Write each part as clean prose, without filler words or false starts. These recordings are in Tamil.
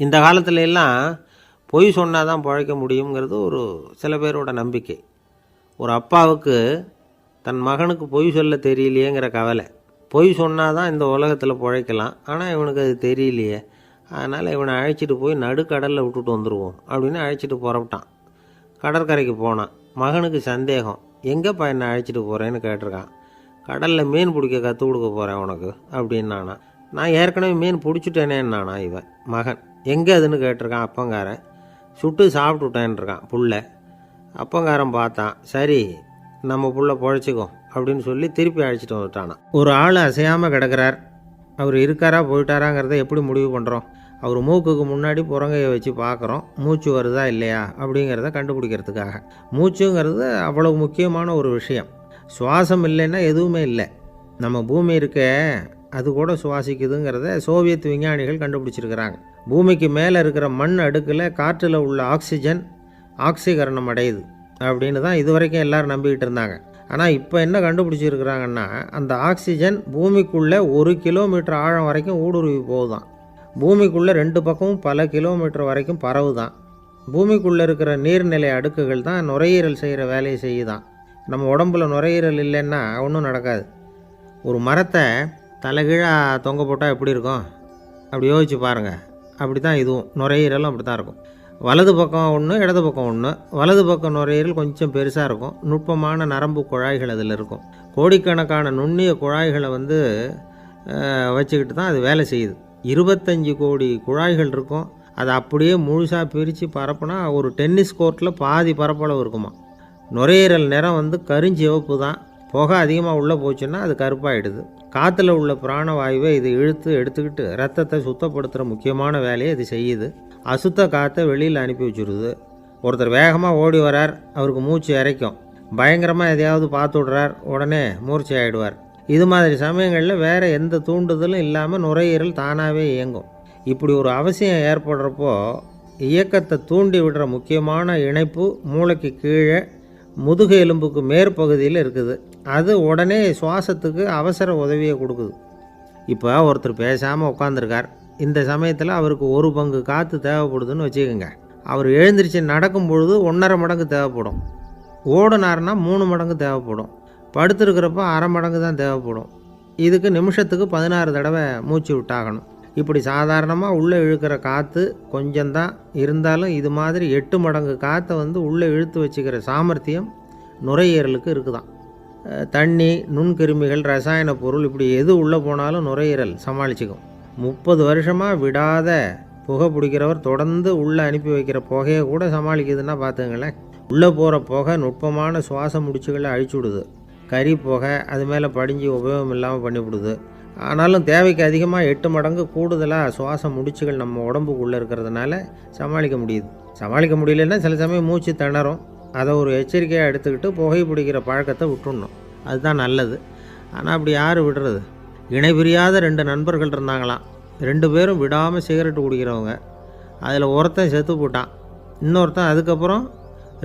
இந்த காலத்துல எல்லாம் பொய் சொன்னால் தான் பிழைக்க முடியுங்கிறது ஒரு சில பேரோட நம்பிக்கை. ஒரு அப்பாவுக்கு தன் மகனுக்கு பொய் சொல்ல தெரியலையேங்கிற கவலை. பொய் சொன்னால் தான் இந்த உலகத்தில் பிழைக்கலாம், ஆனால் இவனுக்கு அது தெரியலையே, அதனால் இவனை அழைச்சிட்டு போய் நடுக்கடலில் விட்டுட்டு வந்துடுவோம் அப்படின்னு அழைச்சிட்டு புறப்பட்டான். கடற்கரைக்கு போனான். மகனுக்கு சந்தேகம், எங்கேப்பா என்னை அழைச்சிட்டு போகிறேன்னு கேட்டிருக்கான். கடலில் மீன் பிடிக்க கற்றுக் கொடுக்க போகிறேன் உனக்கு அப்படின்னானா. நான் ஏற்கனவே மீன் பிடிச்சிட்டேனேன்னானா இவன் மகன். எங்கே அதுன்னு கேட்டிருக்கான் அப்பங்காரன். சுட்டு சாப்பிட்டுட்டேன்ருக்கான் புள்ள. அப்பங்காரன் பார்த்தான், சரி நம்ம புள்ள பொழைச்சிக்கோ அப்படின்னு சொல்லி திருப்பி அழைச்சிட்டு வந்துட்டானா. ஒரு ஆள் அசையாமல் கிடக்கிறார். அவர் இருக்காரா போயிட்டாராங்கிறத எப்படி முடிவு பண்ணுறோம்? அவர் மூக்குக்கு முன்னாடி புறங்கையை வச்சு பார்க்குறோம், மூச்சு வருதா இல்லையா அப்படிங்கிறத கண்டுபிடிக்கிறதுக்காக. மூச்சுங்கிறது அவ்வளவு முக்கியமான ஒரு விஷயம். சுவாசம் இல்லைன்னா எதுவுமே இல்லை. நம்ம பூமி இருக்க அது கூட சுவாசிக்குதுங்கிறத சோவியத் விஞ்ஞானிகள் கண்டுபிடிச்சிருக்கிறாங்க. பூமிக்கு மேலே இருக்கிற மண் அடுக்கில் காற்றில் உள்ள ஆக்சிஜன் ஆக்சிகரணம் அடையுது அப்படின்னு தான் இதுவரைக்கும் எல்லோரும் நம்பிக்கிட்டு இருந்தாங்க. ஆனால் இப்போ என்ன கண்டுபிடிச்சிருக்கிறாங்கன்னா, அந்த ஆக்சிஜன் பூமிக்குள்ளே 1 கிலோமீட்டர் ஆழம் வரைக்கும் ஊடுருவி போகுதான். பூமிக்குள்ளே 2 பக்கமும் பல கிலோமீட்டர் வரைக்கும் பரவுதான். பூமிக்குள்ளே இருக்கிற நீர்நிலை அடுக்குகள் தான் நுரையீரல் செய்கிற வேலையை செய்யுதான். நம்ம உடம்புல நுரையீரல் இல்லைன்னா ஒன்றும் நடக்காது. ஒரு மரத்தை தலைகீழாக தொங்க போட்டால் எப்படி இருக்கும் அப்படி யோசிச்சு பாருங்கள். அப்படி தான் இதுவும் நுரையீரலும் அப்படி தான் இருக்கும். வலது பக்கம் ஒன்று, இடது பக்கம் ஒன்று. வலது பக்கம் நுரையீரல் கொஞ்சம் பெருசாக இருக்கும். நுட்பமான நரம்பு குழாய்கள் அதில் இருக்கும். கோடிக்கணக்கான நுண்ணிய குழாய்களை வச்சுக்கிட்டு தான் அது வேலை செய்யுது. 25 கோடி குழாய்கள் இருக்கும். அதை அப்படியே முழுசாக பிரித்து பரப்புனா ஒரு டென்னிஸ் கோர்ட்டில் பாதி பரப்பளவு இருக்குமா. நுரையீரல் நிறம் கருஞ்சிவப்பு தான். புகை அதிகமாக உள்ளே போச்சுன்னா அது கருப்பாயிடுது. காற்றுல உள்ள பிராணவாயுவை இது இழுத்து எடுத்துக்கிட்டு ரத்தத்தை சுத்தப்படுத்துகிற முக்கியமான வேலையை இது செய்யுது. அசுத்த காற்றை வெளியில் அனுப்பி வச்சுருது. ஒருத்தர் வேகமாக ஓடி வரார், அவருக்கு மூச்சு இறைக்கும். பயங்கரமாக எதையாவது பார்த்து விடுறார், உடனே மூர்ச்சி ஆகிடுவார். இது மாதிரி சமயங்களில் வேறு எந்த தூண்டுதலும் இல்லாமல் நுரையீரல் தானாகவே இயங்கும். இப்படி ஒரு அவசியம் ஏற்படுறப்போ இயக்கத்தை தூண்டி விடுற முக்கியமான இணைப்பு மூளைக்கு கீழே முதுகு எலும்புக்கு மேற்பகுதியில் இருக்குது. அது உடனே சுவாசத்துக்கு அவசர உதவியை கொடுக்குது. இப்போ ஒருத்தர் பேசாமல் உட்காந்துருக்கார். இந்த சமயத்தில் அவருக்கு 1 பங்கு காற்று தேவைப்படுதுன்னு வச்சுக்கோங்க. அவர் எழுந்திரிச்சு நடக்கும் பொழுது 1.5 மடங்கு தேவைப்படும். ஓடினார்னா 3 மடங்கு தேவைப்படும். படுத்துருக்கிறப்ப 1/2 மடங்கு தான் தேவைப்படும். இதுக்கு நிமிஷத்துக்கு 16 தடவை மூச்சு விட்டாகணும். இப்படி சாதாரணமாக உள்ளே இழுக்கிற காற்று கொஞ்சம்தான் இருந்தாலும் இது மாதிரி 8 மடங்கு காற்றை உள்ளே இழுத்து வச்சுக்கிற சாமர்த்தியம் நுரையீரலுக்கு இருக்குதான். தண்ணி, நுண்கிருமிகள், ரசாயன பொருள் இப்படி எது உள்ளே போனாலும் நுரையீரல் சமாளிச்சுக்கும். 30 வருஷமாக விடாத புகை பிடிக்கிறவர் தொடர்ந்து உள்ளே அனுப்பி வைக்கிற புகையை கூட சமாளிக்குதுன்னா பார்த்துங்களேன். உள்ளே போகிற புகை நுட்பமான சுவாச முடிச்சுகளை அழிச்சுடுது. கறி புகை அது மேலே படிஞ்சு உபயோகம் இல்லாமல் பண்ணிவிடுது. ஆனாலும் தேவைக்கு அதிகமாக 8 மடங்கு கூடுதலாக சுவாச முடிச்சுகள் நம்ம உடம்புக்குள்ளே இருக்கிறதுனால சமாளிக்க முடியுது. சமாளிக்க முடியலன்னா சில சமயம் மூச்சு திணறும். அதை ஒரு எச்சரிக்கையாக எடுத்துக்கிட்டு புகை பிடிக்கிற பழக்கத்தை விட்டுடணும். அதுதான் நல்லது. ஆனால் அப்படி யார் விடுறது? இணை பிரியாத 2 நண்பர்கள் இருந்தாங்களாம். 2 பேரும் விடாமல் சிகரெட்டு குடிக்கிறவங்க. அதில் ஒருத்தன் செத்து போட்டான். இன்னொருத்தன் அதுக்கப்புறம்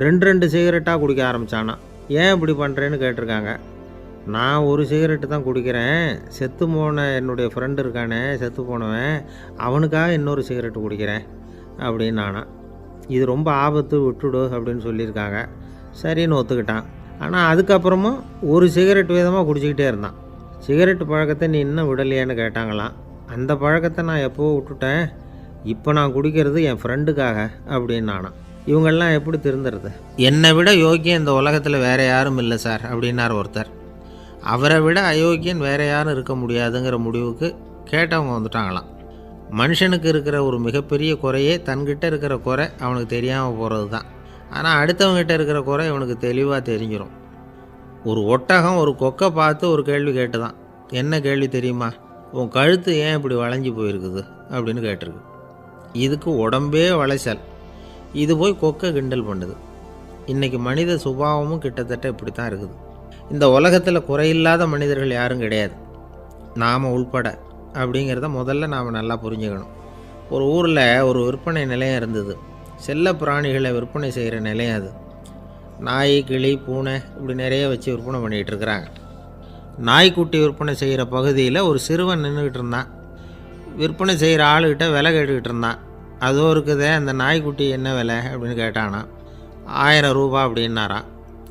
2 சிகரெட்டாக குடிக்க ஆரம்பித்தானான். ஏன் இப்படி பண்ணுறேன்னு கேட்டிருக்காங்க. நான் ஒரு சிகரெட்டு தான் குடிக்கிறேன், செத்து போன என்னுடைய ஃப்ரெண்டு இருக்கானே செத்து போனவன், அவனுக்காக இன்னொரு சிகரெட்டு குடிக்கிறேன் அப்படின்னு நானா. இது ரொம்ப ஆபத்து, விட்டுடு அப்படின்னு சொல்லியிருக்காங்க. சரின்னு ஒத்துக்கிட்டான். ஆனால் அதுக்கப்புறமும் ஒரு சிகரெட் வீதமாக குடிச்சிக்கிட்டே இருந்தான். சிகரெட்டு பழக்கத்தை நீ இன்னும் விடலையான்னு கேட்டாங்களாம். அந்த பழக்கத்தை நான் எப்போ விட்டுட்டேன், இப்போ நான் குடிக்கிறது என் ஃப்ரெண்டுக்காக அப்படின்னு நானா. இவங்கெல்லாம் எப்படி திருந்துறது? என்னை விட யோக்கியம் இந்த உலகத்தில் வேறு யாரும் இல்லை சார் அப்படின்னார் ஒருத்தர். அவரை விட அயோக்கியன் வேறு யாரும் இருக்க முடியாதுங்கிற முடிவுக்கு கேட்டவங்க வந்துட்டாங்களாம். மனுஷனுக்கு இருக்கிற ஒரு மிகப்பெரிய குறையே தன்கிட்ட இருக்கிற குறை அவனுக்கு தெரியாமல் போகிறது தான். ஆனால் அடுத்தவங்ககிட்ட இருக்கிற குறை இவனுக்கு தெளிவாக தெரிஞ்சிடும். ஒரு ஒட்டகம் ஒரு கொக்கை பார்த்து ஒரு கேள்வி கேட்டுதான். என்ன கேள்வி தெரியுமா? உன் கழுத்து ஏன் இப்படி வளைஞ்சி போயிருக்குது அப்படின்னு கேட்டிருக்கு. இதுக்கு உடம்பே வளைச்சல். இது போய் கொக்கை கிண்டல் பண்ணுது. இன்றைக்கி மனித சுபாவமும் கிட்டத்தட்ட இப்படி தான் இருக்குது. இந்த உலகத்தில் குறையில்லாத மனிதர்கள் யாரும் கிடையாது, நாம் உள்பட அப்படிங்கிறத முதல்ல நாம் நல்லா புரிஞ்சுக்கணும். ஒரு ஊரில் ஒரு விற்பனை நிலையம் இருந்தது. செல்ல பிராணிகளை விற்பனை செய்கிற நிலையம் அது. நாய், கிளி, பூனை இப்படி நிறைய வச்சு விற்பனை பண்ணிகிட்டு இருக்கிறாங்க. நாய்க்குட்டி விற்பனை செய்கிற பகுதியில் ஒரு சிறுவன் நின்றுக்கிட்டு இருந்தான். விற்பனை செய்கிற ஆளுகிட்ட விலை கேட்டுக்கிட்டு இருந்தான். அதோ இருக்குதே அந்த நாய்க்குட்டி என்ன விலை அப்படின்னு கேட்டானா. 1000 ரூபா அப்படின்னாரான்.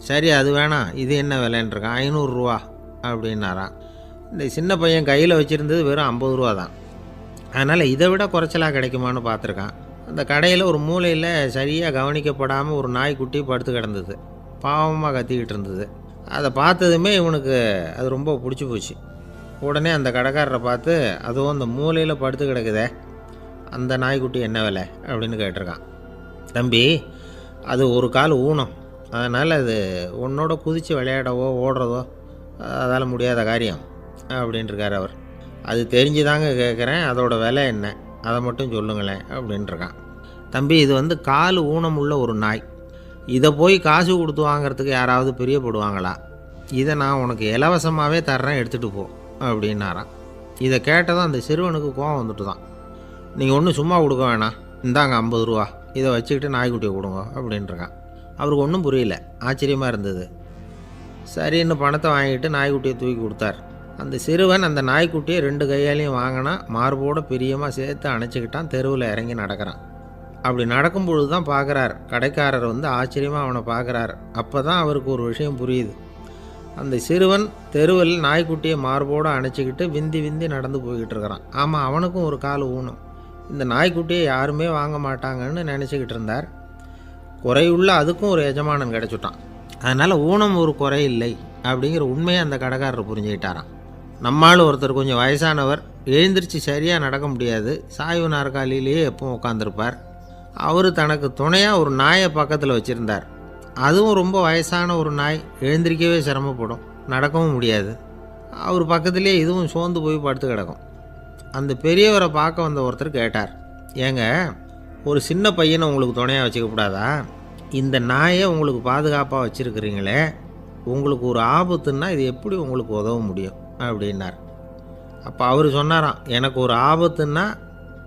சரி அது வேணாம், இது என்ன விலைன்றிருக்கான். 500 ரூபா அப்படின்னாரான். இந்த சின்ன பையன் கையில் வச்சுருந்தது வெறும் 50 ரூபா தான். அதனால் இதை விட குறைச்சலாக கிடைக்குமான்னு பார்த்துருக்கான். அந்த கடையில் ஒரு மூலையில் சரியாக கவனிக்கப்படாமல் ஒரு நாய்க்குட்டி படுத்து கிடந்தது. பாவமாக கத்திக்கிட்டு இருந்தது. அதை பார்த்ததுமே இவனுக்கு அது ரொம்ப பிடிச்சி போச்சு. உடனே அந்த கடைக்காரரை பார்த்து, அதுவும் அந்த மூலையில் படுத்து கிடக்குதே அந்த நாய்க்குட்டி என்ன விலை அப்படின்னு கேட்டிருக்கான். தம்பி, அது ஒரு கால் ஊனம், அதனால் அது உன்னோட குதித்து விளையாடவோ ஓடுறதோ அதால் முடியாத காரியம் அப்படின்ட்டுருக்கார் அவர். அது தெரிஞ்சுதாங்க கேட்குறேன், அதோட விலை என்ன அதை மட்டும் சொல்லுங்களேன் அப்படின்ட்டுருக்கான். தம்பி, இது வந்து கால் ஊனம் உள்ள ஒரு நாய். இதை போய் காசு கொடுத்து வாங்கிறதுக்கு யாராவது பிரியப்படுவாங்களா? இதை நான் உனக்கு இலவசமாகவே தர்றேன், எடுத்துகிட்டு போ அப்படின்னாரான். இதை கேட்டதும் அந்த சிறுவனுக்கு கோவம் வந்துட்டு தான். நீங்கள் ஒன்றும் சும்மா கொடுக்க வேணாம், இந்தாங்க 50 ரூபா, இதை வச்சுக்கிட்டு நாய்க்குட்டியை கொடுங்க அப்படின்ட்டுருக்கான். அவருக்கு ஒன்றும் புரியல, ஆச்சரியமாக இருந்தது. சரின்னு பணத்தை வாங்கிட்டு நாய்க்குட்டியை தூக்கி கொடுத்தார். அந்த சிறுவன் அந்த நாய்க்குட்டியை 2 கையாலையும் வாங்கினா, மார்போட பிரியமாக சேர்த்து அணைச்சிக்கிட்டான். தெருவில் இறங்கி நடக்கிறான். அப்படி நடக்கும் பொழுது தான் பார்க்குறார், கடைக்காரர் வந்து ஆச்சரியமாக அவனை பார்க்குறார். அப்போ தான் அவருக்கு ஒரு விஷயம் புரியுது. அந்த சிறுவன் தெருவில் நாய்க்குட்டியை மார்போடு அணைச்சிக்கிட்டு விந்தி விந்தி நடந்து போய்கிட்டு இருக்கிறான். ஆமாம், அவனுக்கும் ஒரு கால் ஊனம். இந்த நாய்க்குட்டியை யாருமே வாங்க மாட்டாங்கன்னு நினச்சிக்கிட்டு இருந்தார். குறையுள்ள அதுக்கும் ஒரு எஜமானன் கிடச்சிட்டான். அதனால் ஊனம் ஒரு குறை இல்லை அப்படிங்கிற உண்மையை அந்த கடைக்காரர் புரிஞ்சுக்கிட்டாராம். நம்மால் ஒருத்தர் கொஞ்சம் வயசானவர், எழுந்திரிச்சு சரியாக நடக்க முடியாது, சாய்வு நாற்காலியிலேயே எப்பவும் உட்காந்துருப்பார். அவர் தனக்கு துணையாக ஒரு நாயை பக்கத்தில் வச்சுருந்தார். அதுவும் ரொம்ப வயசான ஒரு நாய், எழுந்திரிக்கவே சிரமப்படும், நடக்கவும் முடியாது. அவர் பக்கத்துலேயே இதுவும் சோர்ந்து போய் படுத்து கிடக்கும். அந்த பெரியவரை பார்க்க வந்த ஒருத்தர் கேட்டார், ஏங்க, ஒரு சின்ன பையனை உங்களுக்கு துணையாக வச்சுக்கக்கூடாதா? இந்த நாயை உங்களுக்கு பாதுகாப்பாக வச்சுருக்கிறீங்களே, உங்களுக்கு ஒரு ஆபத்துன்னா இது எப்படி உங்களுக்கு உதவ முடியும் அப்படின்னார். அப்போ அவர் சொன்னாராம், எனக்கு ஒரு ஆபத்துன்னா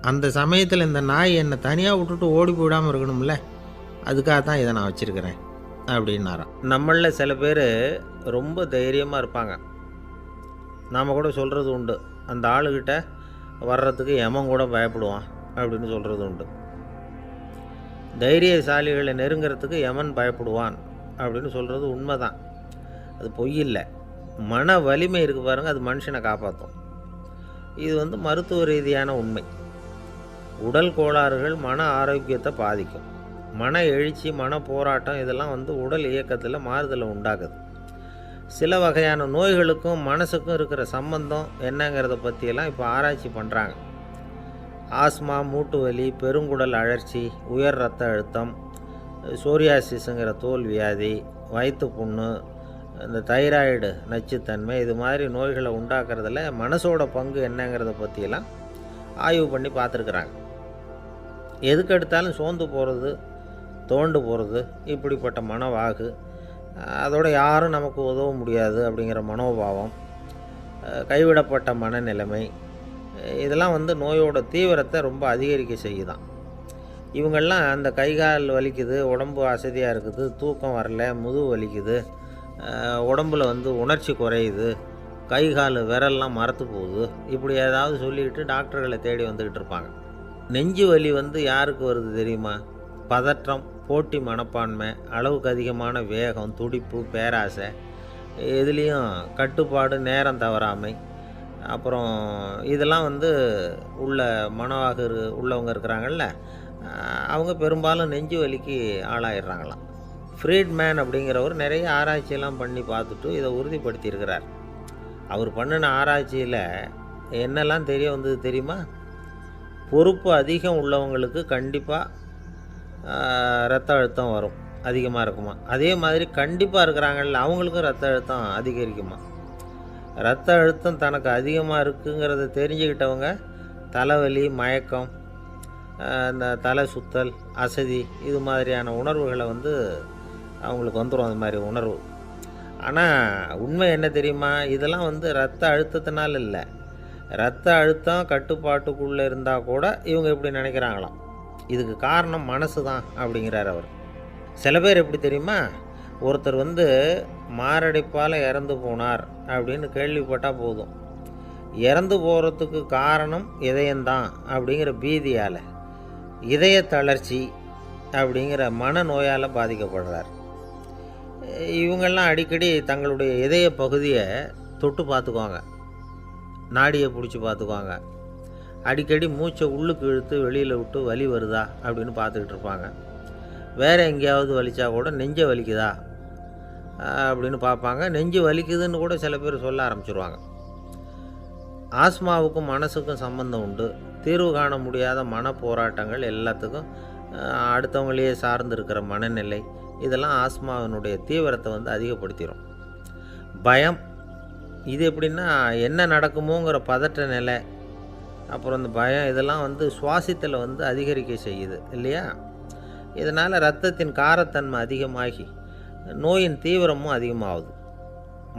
அந்த சமயத்தில் இந்த நாய் என்னை தனியாக விட்டுட்டு ஓடி போயிடாமல் இருக்கணும்ல, அதுக்காக தான் இதை நான் வச்சுருக்கிறேன் அப்படின்னாராம். நம்மளில் சில பேர் ரொம்ப தைரியமாக இருப்பாங்க. நாம் கூட சொல்கிறது உண்டு, அந்த ஆளுகிட்ட வர்றதுக்கு எமன் கூட பயப்படுவான் அப்படின்னு சொல்கிறது உண்டு. தைரியசாலிகளை நெருங்கிறதுக்கு யமன் பயப்படுவான் அப்படின்னு சொல்கிறது உண்மை தான். அது பொய் இல்லை. மன வலிமை இருக்குது பாருங்கள், அது மனுஷனை காப்பாற்றும். இது வந்து மருத்துவ ரீதியான உண்மை. உடல் கோளாறுகள் மன ஆரோக்கியத்தை பாதிக்கும். மன எழுச்சி, மன போராட்டம் இதெல்லாம் வந்து உடல் இயக்கத்தில் மாறுதலை உண்டாக்குது. சில வகையான நோய்களுக்கும் மனசுக்கும் இருக்கிற சம்பந்தம் என்னங்கிறத பற்றியெல்லாம் இப்போ ஆராய்ச்சி பண்ணுறாங்க. ஆஸ்மா, மூட்டு வலி, பெருங்குடல் அழற்சி, உயர் இரத்த அழுத்தம், சோரியாசிஸுங்கிற தோல் வியாதி, வயிற்று புண்ணு, இந்த தைராய்டு நச்சுத்தன்மை, இது மாதிரி நோய்களை உண்டாக்குறதுல மனசோட பங்கு என்னங்கிறத பற்றியெல்லாம் ஆய்வு பண்ணி பார்த்துருக்குறாங்க. எதுக்கு எடுத்தாலும் சோர்ந்து போகிறது, தோண்டு போகிறது, இப்படிப்பட்ட மனவாகு, அதோட யாரும் நமக்கு உதவ முடியாது அப்படிங்கிற மனோபாவம், கைவிடப்பட்ட மனநிலைமை, இதெல்லாம் வந்து நோயோட தீவிரத்தை ரொம்ப அதிகரிக்க செய்யுதான். இவங்கெல்லாம் அந்த கை கால் வலிக்குது, உடம்பு அசதியாக இருக்குது, தூக்கம் வரல, முதுகு வலிக்குது, உடம்பில் வந்து உணர்ச்சி குறையுது, கை கால் விரல்லாம் மரத்து போகுது, இப்படி ஏதாவது சொல்லிக்கிட்டு டாக்டர்களை தேடி வந்துக்கிட்டு இருப்பாங்க. நெஞ்சு வலி வந்து யாருக்கு வருது தெரியுமா? பதற்றம், போட்டி மனப்பான்மை, அளவுக்கு அதிகமான வேகம், துடிப்பு, பேராசை, இதுலேயும் கட்டுப்பாடு, நேரம் தவறாமை, அப்புறம் இதெல்லாம் வந்து உள்ள மனவாக உள்ளவங்க இருக்கிறாங்கல்ல, அவங்க பெரும்பாலும் நெஞ்சு வலிக்கு ஆளாயிடுறாங்களாம். ஃப்ரீட்மேன் அப்படிங்கிறவர் நிறைய ஆராய்ச்சியெல்லாம் பண்ணி பார்த்துட்டு இதை உறுதிப்படுத்தியிருக்கிறார். அவர் பண்ணின ஆராய்ச்சியில் என்னெல்லாம் தெரிய வந்தது தெரியுமா? பொறுப்பு அதிகம் உள்ளவங்களுக்கு கண்டிப்பாக இரத்த அழுத்தம் வரும், அதிகமாக இருக்குமா. அதே மாதிரி கண்டிப்பாக இருக்கிறாங்கல்ல, அவங்களுக்கும் இரத்த அழுத்தம் அதிகரிக்குமா. இரத்த அழுத்தம் தனக்கு அதிகமாக இருக்குங்கிறத தெரிஞ்சுக்கிட்டவங்க தலைவலி, மயக்கம், இந்த தலை சுத்தல், அசதி, இது மாதிரியான உணர்வுகளை வந்து அவங்களுக்கு வந்துடும், அந்த மாதிரி உணர்வு. ஆனால் உண்மை என்ன தெரியுமா? இதெல்லாம் வந்து இரத்த அழுத்தத்தினால இல்லை. இரத்த அழுத்தம் கட்டுப்பாட்டுக்குள்ளே இருந்தால் கூட இவங்க இப்படி நினைக்கிறாங்களாம். இதுக்கு காரணம் மனசு தான் அப்படிங்கிறார் அவர். சில பேர் எப்படி தெரியுமா? ஒருத்தர் வந்து மாரடைப்பால் இறந்து போனார் அப்படின்னு கேள்விப்பட்டால் போதும், இறந்து போகிறதுக்கு காரணம் இதயம்தான் அப்படிங்கிற பீதியால் இதய தளர்ச்சி அப்படிங்கிற மனநோயால் பாதிக்கப்படுறார். இவங்கெல்லாம் அடிக்கடி தங்களுடைய இதய பகுதியை தொட்டு பார்த்துக்குவாங்க, நாடியை பிடிச்சி பார்த்துக்குவாங்க. அடிக்கடி மூச்சை உள்ளுக்கு இழுத்து வெளியில் விட்டு வலி வருதா அப்படின்னு பார்த்துக்கிட்டு இருப்பாங்க. வேறு எங்கேயாவது வலிச்சா கூட நெஞ்சை வலிக்குதா அப்படின்னு பார்ப்பாங்க. நெஞ்சு வலிக்குதுன்னு கூட சில பேர் சொல்ல ஆரம்பிச்சிருவாங்க. ஆஸ்மாவுக்கும் மனசுக்கும் சம்பந்தம் உண்டு. தீர்வு காண முடியாத மன போராட்டங்கள் எல்லாத்துக்கும் அடுத்தவங்களையே சார்ந்து இருக்கிற மனநிலை, இதெல்லாம் ஆஸ்மாவினுடைய தீவிரத்தை அதிகப்படுத்திடும். பயம், இது எப்படின்னா என்ன நடக்குமோங்கிற பதற்ற நிலை, அப்புறம் இந்த பயம் இதெல்லாம் சுவாசித்தலை அதிகரிக்க செய்யுது இல்லையா? இதனால் இரத்தத்தின் காரத்தன்மை அதிகமாகி நோயின் தீவிரமும் அதிகமாகுது.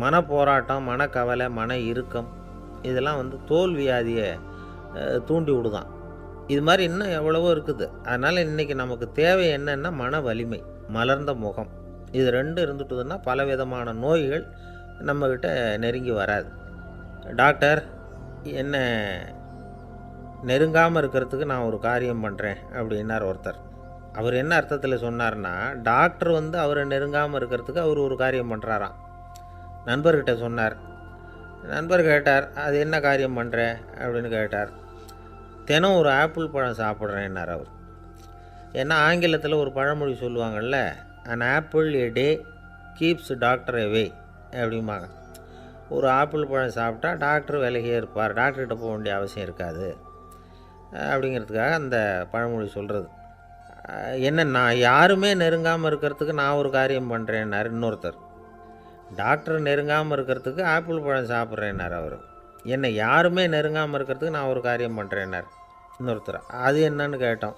மன போராட்டம், மனக்கவலை, மன இறுக்கம் இதெல்லாம் தோல் வியாதியை தூண்டி விடுதான். இது மாதிரி இன்னும் எவ்வளவோ இருக்குது. அதனால் இன்றைக்கி நமக்கு தேவை என்னென்னா மன வலிமை, மலர்ந்த முகம். இது ரெண்டும் இருந்துட்டுதுன்னா பலவிதமான நோய்கள் நம்மக்கிட்ட நெருங்கி வராது. டாக்டர், என்ன நெருங்காமல் இருக்கிறதுக்கு நான் ஒரு காரியம் பண்ணுறேன் அப்படின்னார் ஒருத்தர். அவர் என்ன அர்த்தத்தில் சொன்னார்னா, டாக்டர் அவரை நெருங்காமல் இருக்கிறதுக்கு அவர் ஒரு காரியம் பண்ணுறாராம். நண்பர்கிட்ட சொன்னார். நண்பர் கேட்டார், அது என்ன காரியம் பண்ணுற அப்படின்னு கேட்டார். தினம் ஒரு ஆப்பிள் பழம் சாப்பிட்றேன்னார் அவர். ஏன்னா ஆங்கிலத்தில் ஒரு பழமொழி சொல்லுவாங்கள்ல, an apple a day keeps doctor away அப்படிம்பாங்க. ஒரு ஆப்பிள் பழம் சாப்பிட்டா டாக்டர் விலகியே இருப்பார், டாக்டர்கிட்ட போக வேண்டிய அவசியம் இருக்காது அப்படிங்கிறதுக்காக அந்த பழமொழி சொல்கிறது. என்ன, நான் யாருமே நெருங்காமல் இருக்கிறதுக்கு நான் ஒரு காரியம் பண்ணுறேன்னார் இன்னொருத்தர். டாக்டர் நெருங்காமல் இருக்கிறதுக்கு ஆப்பிள் பழம் சாப்பிட்றேன்னார் அவர். என்னை யாருமே நெருங்காமல் இருக்கிறதுக்கு நான் ஒரு காரியம் பண்ணுறேன்னார் இன்னொருத்தர். அது என்னன்னு கேட்டோம்.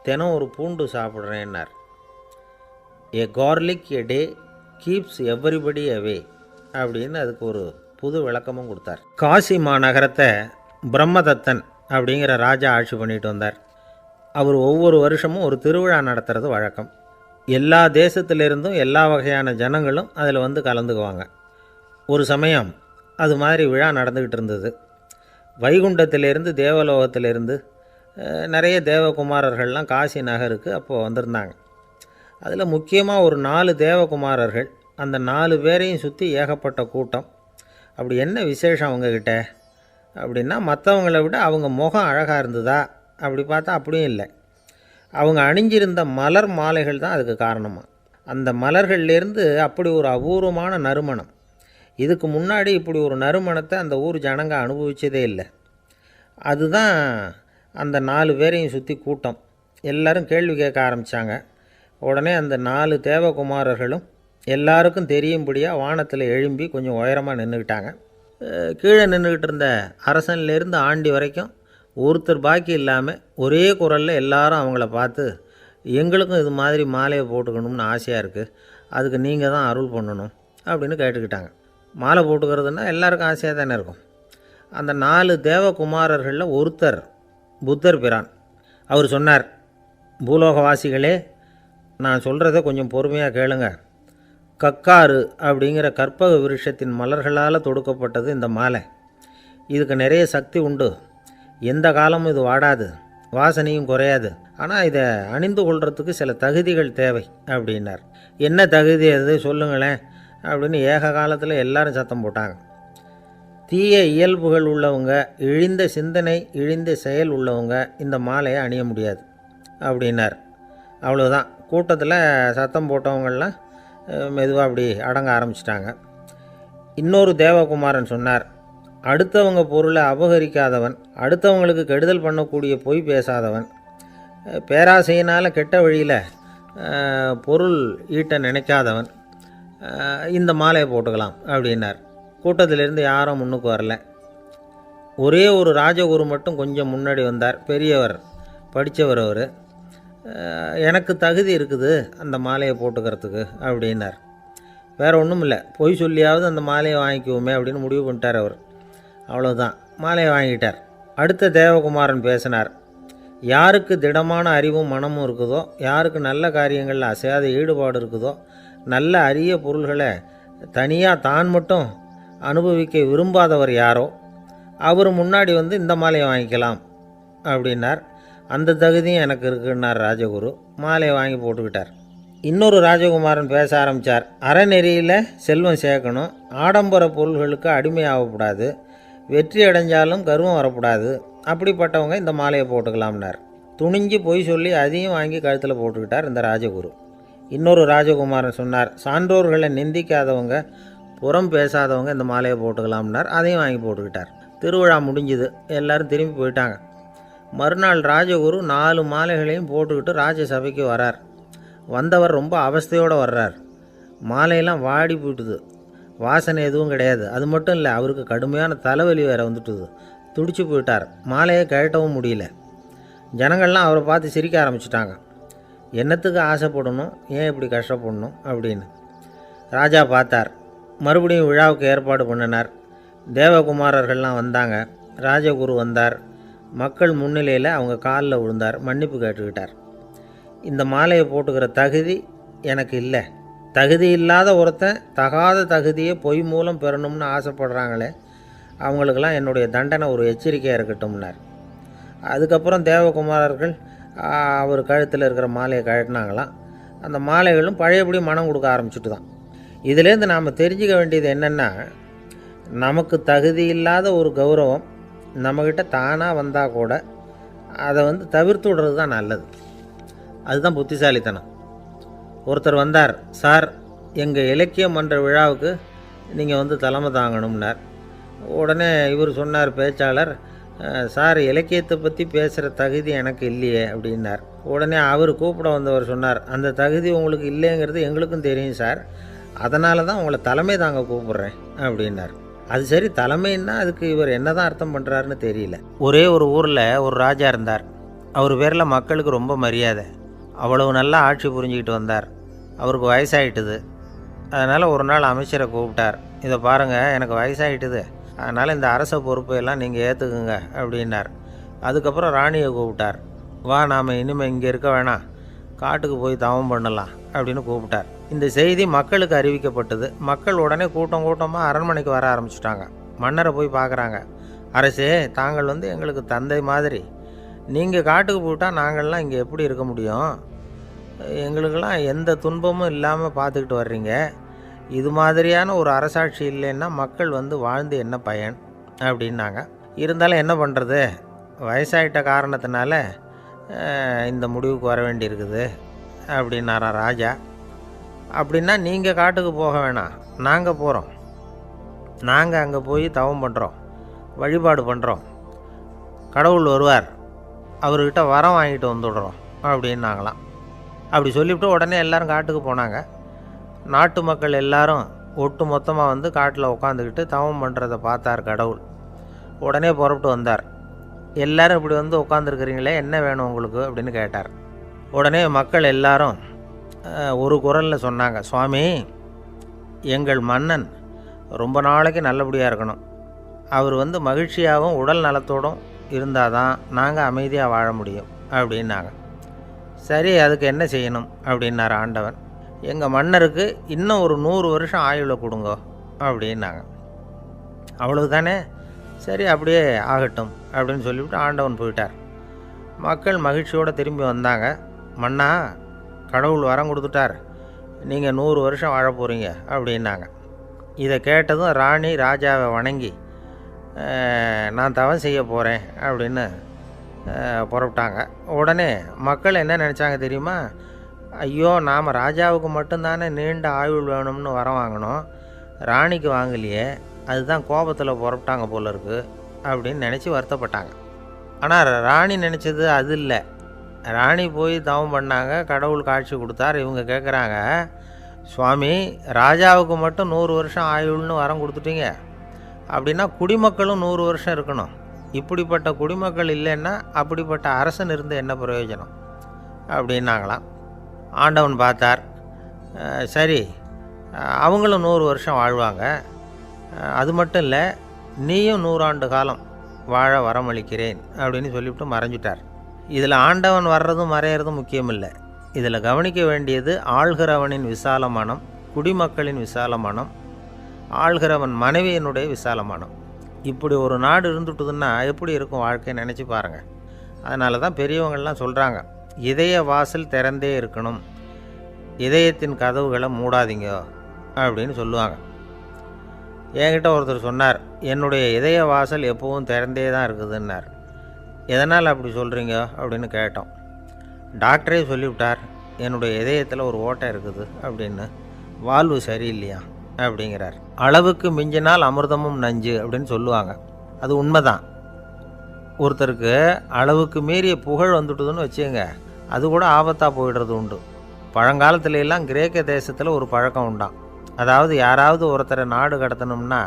தினம் ஒரு பூண்டு சாப்பிட்றேன்னார். ஏ கார்லிக் எ டே கீப்ஸ் எவ்ரிபடி அவே அப்படின்னு அதுக்கு ஒரு புது விளக்கமும் கொடுத்தார். காசி மாநகரத்தை பிரம்மதத்தன் அப்படிங்கிற ராஜா ஆட்சி பண்ணிட்டு வந்தார். அவர் ஒவ்வொரு வருஷமும் ஒரு திருவிழா நடத்துறது வழக்கம். எல்லா தேசத்திலிருந்தும் எல்லா வகையான ஜனங்களும் அதில் கலந்துக்குவாங்க. ஒரு சமயம் அது மாதிரி விழா நடந்துக்கிட்டு இருந்தது. வைகுண்டத்திலேருந்து தேவலோகத்திலேருந்து நிறைய தேவகுமாரர்கள்லாம் காசி நகருக்கு அப்போது வந்திருந்தாங்க. அதில் முக்கியமாக ஒரு 4 தேவகுமாரர்கள். அந்த 4 பேரையும் சுற்றி ஏகப்பட்ட கூட்டம். அப்படி என்ன விசேஷம் அவங்கக்கிட்ட அப்படின்னா, மற்றவங்கள விட அவங்க முகம் அழகாக இருந்ததா அப்படி பார்த்தா அப்படியும் இல்லை. அவங்க அணிஞ்சிருந்த மலர் மாலைகள் தான் அதுக்கு காரணமாக. அந்த மலர்கள்லேருந்து அப்படி ஒரு அபூர்வமான நறுமணம். இதுக்கு முன்னாடி இப்படி ஒரு நறுமணத்தை அந்த ஊர் ஜனங்க அனுபவிச்சதே இல்லை. அதுதான் அந்த 4 பேரையும் சுற்றி கூட்டம். எல்லோரும் கேள்வி கேட்க ஆரம்பித்தாங்க. உடனே அந்த 4 தேவகுமாரர்களும் எல்லாருக்கும் தெரியும்படியாக வானத்தில் எழும்பி கொஞ்சம் உயரமாக நின்றுக்கிட்டாங்க. கீழே நின்றுக்கிட்டு இருந்த அரசன்லேருந்து ஆண்டி வரைக்கும் ஒருத்தர் பாக்கி இல்லாமல் ஒரே குரலில் எல்லாரும் அவங்கள பார்த்து, எங்களுக்கும் இது மாதிரி மாலையை போட்டுக்கணும்னு ஆசையாக இருக்குது, அதுக்கு நீங்கள் தான் அருள் பண்ணணும் அப்படின்னு கேட்டுக்கிட்டாங்க. மாலை போட்டுக்கிறதுனா எல்லாருக்கும் ஆசையாக தானே இருக்கும். அந்த 4 தேவகுமாரர்களில் ஒருத்தர் புத்தர் பிரான். அவர் சொன்னார், பூலோகவாசிகளே, நான் சொல்கிறத கொஞ்சம் பொறுமையாக கேளுங்க. கக்காரு அப்படிங்கிற கற்பக விருட்சத்தின் மலர்களால் தொடுக்கப்பட்டது இந்த மாலை. இதுக்கு நிறைய சக்தி உண்டு. எந்த காலமும் இது வாடாது, வாசனையும் குறையாது. ஆனால் இதை அணிந்து கொள்கிறதுக்கு சில தகுதிகள் தேவை அப்படின்னார். என்ன தகுதி அது சொல்லுங்களேன் அப்படின்னு ஏக காலத்தில் எல்லாரும் சத்தம் போட்டாங்க. தீய இயல்புகள் உள்ளவங்க, இழிந்த சிந்தனை, இழிந்த செயல் உள்ளவங்க இந்த மாலையை அணிய முடியாது அப்படின்னார். அவ்வளோதான். கூட்டத்தில் சத்தம் போட்டவங்கள்லாம் மெதுவாக அப்படி அடங்க ஆரம்பிச்சிட்டாங்க. இன்னொரு தேவகுமாரன் சொன்னார், அடுத்தவங்க பொருளை அபகரிக்காதவன், அடுத்தவங்களுக்கு கெடுதல் பண்ணக்கூடிய பொய் பேசாதவன், பேராசையினால் கெட்ட வழியில் பொருள் ஈட்ட நினைக்காதவன் இந்த மாலையை போட்டுக்கலாம் அப்படின்னார். கூட்டத்திலேருந்து யாரும் முன்னுக்கு வரல. ஒரே ஒரு ராஜகுரு மட்டும் கொஞ்சம் முன்னாடி வந்தார். பெரியவர், படித்தவர் அவர். எனக்கு தகுதி இருக்குது அந்த மாலையை போட்டுக்கிறதுக்கு அப்படின்னார். வேறு ஒன்றும் இல்லை, பொய் சொல்லியாவது அந்த மாலையை வாங்கிக்குவோமே அப்படின்னு முடிவு பண்ணிட்டார் அவர். அவ்வளோதான், மாலையை வாங்கிட்டார். அடுத்த தேவகுமாரன் பேசினார். யாருக்கு திடமான அறிவும் மனமும் இருக்குதோ, யாருக்கு நல்ல காரியங்களில் அசையாத ஈடுபாடு இருக்குதோ, நல்ல அரிய பொருள்களை தனியாக தான் மட்டும் அனுபவிக்க விரும்பாதவர் யாரோ அவர் முன்னாடி இந்த மாலையை வாங்கிக்கலாம் அப்படின்னார். அந்த தகுதியும் எனக்கு இருக்குன்னார் ராஜகுரு. மாலையை வாங்கி போட்டுக்கிட்டார். இன்னொரு ராஜகுமாரன் பேச ஆரம்பித்தார். அறநெறியில் செல்வம் சேர்க்கணும், ஆடம்பர பொருள்களுக்கு அடிமையாகக்கூடாது, வெற்றி அடைஞ்சாலும் கர்வம் வரக்கூடாது, அப்படிப்பட்டவங்க இந்த மாலையை போட்டுக்கலாம்னார். துணிஞ்சு பொய் சொல்லி அதையும் வாங்கி கழுத்தில் போட்டுக்கிட்டார் இந்த ராஜகுரு. இன்னொரு ராஜகுமாரன் சொன்னார், சான்றோர்களை நிந்திக்காதவங்க, புறம் பேசாதவங்க இந்த மாலையை போட்டுக்கலாம்னார். அதையும் வாங்கி போட்டுக்கிட்டார். திருவிழா முடிஞ்சுது, எல்லோரும் திரும்பி போயிட்டாங்க. மறுநாள் ராஜகுரு 4 மாலைகளையும் போட்டுக்கிட்டு ராஜசபைக்கு வரார். வந்தவர் ரொம்ப அவஸ்தையோடு வர்றார். மாலையெல்லாம் வாடி போயிட்டுது, வாசனை எதுவும் கிடையாது. அது மட்டும் இல்லை, அவருக்கு கடுமையான தலைவலி வேறு வந்துட்டுது. துடிச்சு போயிட்டார். மாலையை கழட்டவும் முடியல. ஜனங்கள்லாம் அவரை பார்த்து சிரிக்க ஆரம்பிச்சிட்டாங்க. என்னத்துக்கு ஆசைப்படணும், ஏன் இப்படி கஷ்டப்படணும் அப்படின்னு. ராஜா பார்த்தார். மறுபடியும் விழாவுக்கு ஏற்பாடு பண்ணினார். தேவகுமாரர்கள்லாம் வந்தாங்க. ராஜகுரு வந்தார். மக்கள் முன்னிலையில் அவங்க காலில் விழுந்தார், மன்னிப்பு கேட்டுக்கிட்டார். இந்த மாலையை போட்டுக்கிற தகுதி எனக்கு இல்லை. தகுதி இல்லாத ஒருத்தன் தகாத தகுதியை பொய் மூலம் பெறணும்னு ஆசைப்படுறாங்களே, அவங்களுக்கெல்லாம் என்னுடைய தண்டனை ஒரு எச்சரிக்கையாக இருக்கட்டும்னார். அதுக்கப்புறம் தேவகுமாரர்கள் அவர் கழுத்தில் இருக்கிற மாலையை கழட்டினாங்களாம். அந்த மாலைகளும் பழையபடி மனம் கொடுக்க ஆரம்பிச்சுட்டு தான். இதிலேருந்து நாம் தெரிஞ்சுக்க வேண்டியது என்னென்னா, நமக்கு தகுதி இல்லாத ஒரு கௌரவம் நம்மக்கிட்ட தானாக வந்தால் கூட அதை தவிர்த்து விடுறது தான் நல்லது. அதுதான் புத்திசாலித்தனம். ஒருத்தர் வந்தார். சார், எங்கள் இலக்கிய மன்ற விழாவுக்கு நீங்கள் தலைமை தாங்கணும்னார். உடனே இவர் சொன்னார், பேச்சாளர், சார், இலக்கியத்தை பற்றி பேசுகிற தகுதி எனக்கு இல்லையே அப்படின்னார். உடனே அவர் கூப்பிட வந்தவர் சொன்னார், அந்த தகுதி உங்களுக்கு இல்லைங்கிறது எங்களுக்கும் தெரியும் சார், அதனால தான் உங்களை தலைமை தாங்க கூப்பிட்றேன் அப்படின்னார். அது சரி, தலைமைன்னா அதுக்கு இவர் என்ன தான் அர்த்தம் பண்ணுறாருன்னு தெரியல. ஒரே ஒரு ஊரில் ஒரு ராஜா இருந்தார். அவர் பேரில் மக்களுக்கு ரொம்ப மரியாதை. அவ்வளவு நல்லா ஆட்சி புரிஞ்சிக்கிட்டு வந்தார். அவருக்கு வயசாகிட்டுது. அதனால் ஒரு நாள் அமைச்சரை கூப்பிட்டார். இதை பாருங்கள், எனக்கு வயசாகிட்டுது, அதனால் இந்த அரச பொறுப்பையெல்லாம் நீங்கள் ஏற்றுக்குங்க அப்படின்னார். அதுக்கப்புறம் ராணியை கூப்பிட்டார். வா, நாம் இனிமேல் இங்கே இருக்க வேணாம், காட்டுக்கு போய் தவம் பண்ணலாம் அப்படின்னு கூப்பிட்டார். இந்த செய்தி மக்களுக்கு அறிவிக்கப்பட்டது. மக்கள் உடனே கூட்டம் கூட்டமாக அரண்மனைக்கு வர ஆரம்பிச்சிட்டாங்க. மன்னரை போய் பார்க்குறாங்க. அரசே, தாங்கள் எங்களுக்கு தந்தை மாதிரி. நீங்கள் காட்டுக்கு போயிட்டால் நாங்கள்லாம் இங்கே எப்படி இருக்க முடியும்? எங்களுக்கெல்லாம் எந்த துன்பமும் இல்லாமல் பார்த்துக்கிட்டு வர்றீங்க. இது மாதிரியான ஒரு அரசாட்சி இல்லைன்னா மக்கள் வாழ்ந்து என்ன பயன் அப்படின்னாங்க. இருந்தாலும் என்ன பண்ணுறது, வயசாயிட்ட காரணத்தினால இந்த முடிவுக்கு வர வேண்டியிருக்குது அப்படின்னாரா ராஜா. அப்படின்னா நீங்கள் காட்டுக்கு போக வேணாம், நாங்கள் போகிறோம். நாங்கள் அங்கே போய் தவம் பண்ணுறோம், வழிபாடு பண்ணுறோம். கடவுள் வருவார், அவர்கிட்ட வரம் வாங்கிட்டு வந்துடுறோம் அப்படின்னாங்களாம். அப்படி சொல்லிவிட்டு உடனே எல்லோரும் காட்டுக்கு போனாங்க. நாட்டு மக்கள் எல்லாரும் ஒட்டு மொத்தமாக காட்டில் உட்காந்துக்கிட்டு தவம் பண்ணுறதை பார்த்தார் கடவுள். உடனே புறப்பட்டு வந்தார். எல்லோரும் இப்படி உட்காந்துருக்கிறீங்களே, என்ன வேணும் உங்களுக்கு அப்படின்னு கேட்டார். உடனே மக்கள் எல்லாரும் ஒரு குரலில் சொன்னாங்க, சுவாமி, எங்கள் மன்னன் ரொம்ப நாளைக்கு நல்லபடியாக இருக்கணும். அவர் மகிழ்ச்சியாகவும் உடல் நலத்தோடும் இருந்தால் தான் நாங்கள் அமைதியாக வாழ முடியும் அப்படின்னாங்க. சரி, அதுக்கு என்ன செய்யணும் அப்படின்னார் ஆண்டவன். எங்கள் மன்னருக்கு இன்னும் ஒரு 100 வருஷம் ஆயுளை கொடுங்க அப்படின்னாங்க. அவ்வளவு தானே, சரி அப்படியே ஆகட்டும் அப்படின்னு சொல்லிவிட்டு ஆண்டவன் போயிட்டார். மக்கள் மகிழ்ச்சியோடு திரும்பி வந்தாங்க. மன்னா, கடவுள் வரம் கொடுத்துட்டார், நீங்கள் 100 வருஷம் வாழ போகிறீங்க அப்படின்னாங்க. இதை கேட்டதும் ராணி ராஜாவை வணங்கி, நான் தவம் செய்ய போகிறேன் அப்படின்னு புறப்பட்டாங்க. உடனே மக்கள் என்ன நினச்சாங்க தெரியுமா? ஐயோ, நாம் ராஜாவுக்கு மட்டும்தானே நீண்ட ஆயுள் வேணும்னு வரம் வாங்கினோம், ராணிக்கு வாங்கலையே, அதுதான் கோபத்தில் புறப்பட்டாங்க போல இருக்குது அப்படின்னு நினச்சி வருத்தப்பட்டாங்க. ஆனால் ராணி நினச்சது அது இல்லை. ராணி போய் தவம் பண்ணாங்க, கடவுள் காட்சி கொடுத்தார். இவங்க கேட்குறாங்க, சுவாமி, ராஜாவுக்கு மட்டும் 100 வருஷம் ஆயுள்னு வரம் கொடுத்துட்டீங்க, அப்படின்னா குடிமக்களும் 100 வருஷம் இருக்கணும். இப்படிப்பட்ட குடிமக்கள் இல்லைன்னா அப்படிப்பட்ட அரசன் இருந்து என்ன பிரயோஜனம் அப்படின்னாங்களாம். ஆண்டவன் பார்த்தார். சரி, அவங்களும் 100 வருஷம் வாழ்வாங்க, அது மட்டும் இல்லை, நீயும் 100 ஆண்டு காலம் வாழ வரமளிக்கிறேன் அப்படின்னு சொல்லிவிட்டு மறைஞ்சிட்டார். இதில் ஆண்டவன் வர்றதும் மறையிறதும் முக்கியம் இல்லை. இதில் கவனிக்க வேண்டியது ஆள்கிறவனின் விசால மனம், குடிமக்களின் விசால மனம், ஆள்கிறவன் மனைவியினுடைய விசால மனம். இப்படி ஒரு நாடு இருந்துட்டுதுன்னா எப்படி இருக்கும் வாழ்க்கை நினச்சி பாருங்கள். அதனால தான் பெரியவங்கள்லாம் சொல்கிறாங்க, இதய வாசல் திறந்தே இருக்கணும், இதயத்தின் கதவுகளை மூடாதீங்க அப்படின்னு சொல்லுவாங்க. என்கிட்ட ஒருத்தர் சொன்னார், என்னுடைய இதய வாசல் எப்பவும் திறந்தே தான் இருக்குதுன்னார். எதனால் அப்படி சொல்கிறீங்க அப்படின்னு கேட்டோம். டாக்டரே சொல்லிவிட்டார், என்னுடைய இதயத்தில் ஒரு ஓட்டை இருக்குது அப்படின்னு, வால்வு சரியில்லையா அப்படிங்கிறார். அளவுக்கு மிஞ்சினால் அமிர்தமும் நஞ்சு அப்படின்னு சொல்லுவாங்க. அது உண்மைதான். ஒருத்தருக்கு அளவுக்கு மீறிய புகழ் வந்துட்டுதுன்னு வச்சுங்க, அது கூட ஆபத்தாக போயிடுறது உண்டு. பழங்காலத்துல எல்லாம் கிரேக்க தேசத்தில் ஒரு பழக்கம் உண்டாம். அதாவது யாராவது ஒருத்தரை நாடு கடத்தணும்னா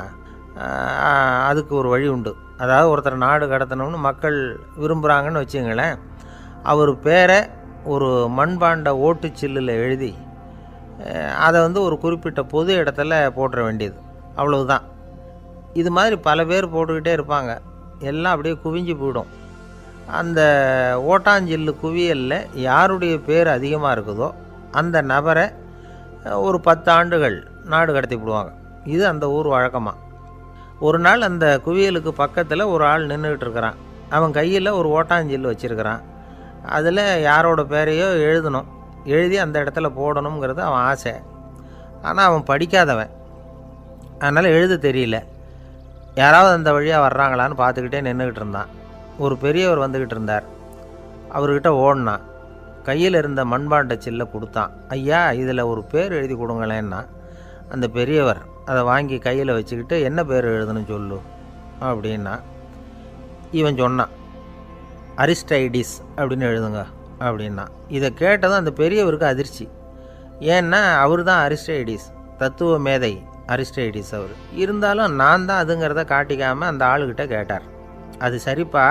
அதுக்கு ஒரு வழி உண்டு. அதாவது ஒருத்தரை நாடு கடத்தணும்னு மக்கள் விரும்புகிறாங்கன்னு வச்சுங்களேன், அவர் பேரை ஒரு மண்பாண்ட ஓட்டுச்சில்லில் எழுதி அதை ஒரு குறிப்பிட்ட பொது இடத்துல போட்டுற வேண்டியது, அவ்வளவுதான். இது மாதிரி பல பேர் போட்டுக்கிட்டே இருப்பாங்க, எல்லாம் அப்படியே குவிஞ்சு போயிடும். அந்த ஓட்டாஞ்சில்லு குவியலில் யாருடைய பேர் அதிகமாக இருக்குதோ அந்த நபரை ஒரு 10 ஆண்டுகள் நாடு கடத்தி விடுவாங்க. இது அந்த ஊர் வழக்கமாக. ஒரு நாள் அந்த குவியலுக்கு பக்கத்தில் ஒரு ஆள் நின்றுக்கிட்டு இருக்கிறான். அவன் கையில் ஒரு ஓட்டாஞ்சில்லு வச்சுருக்கிறான். அதில் யாரோட பேரையோ எழுதணும், எழுதி அந்த இடத்துல போடணுங்கிறது அவன் ஆசை. ஆனால் அவன் படிக்காதவன், அதனால் எழுத தெரியல. யாராவது அந்த வழியாக வர்றாங்களான்னு பார்த்துக்கிட்டே நின்றுக்கிட்டு இருந்தான். ஒரு பெரியவர் வந்துக்கிட்டு இருந்தார். அவர்கிட்ட ஓடினான். கையில் இருந்த மண்பாண்ட சில்லை கொடுத்தான். ஐயா, இதில் ஒரு பேர் எழுதி கொடுங்களேன்னா. அந்த பெரியவர் அதை வாங்கி கையில் வச்சுக்கிட்டு, என்ன பேர் எழுதணும் சொல்லு அப்படின்னா. இவன் சொன்னான், அரிஸ்டைடிஸ் அப்படின்னு எழுதுங்க அப்படின்னா. இதை கேட்டதும் அந்த பெரியவருக்கு அதிர்ச்சி. ஏன்னா அவர் தான் அரிஸ்டைடிஸ், தத்துவ மேதை அரிஸ்டைடிஸ் அவர். இருந்தாலும் நான் தான் அதுங்கிறத காட்டிக்காமல் அந்த ஆளுகிட்ட கேட்டார். அது சரிப்பா,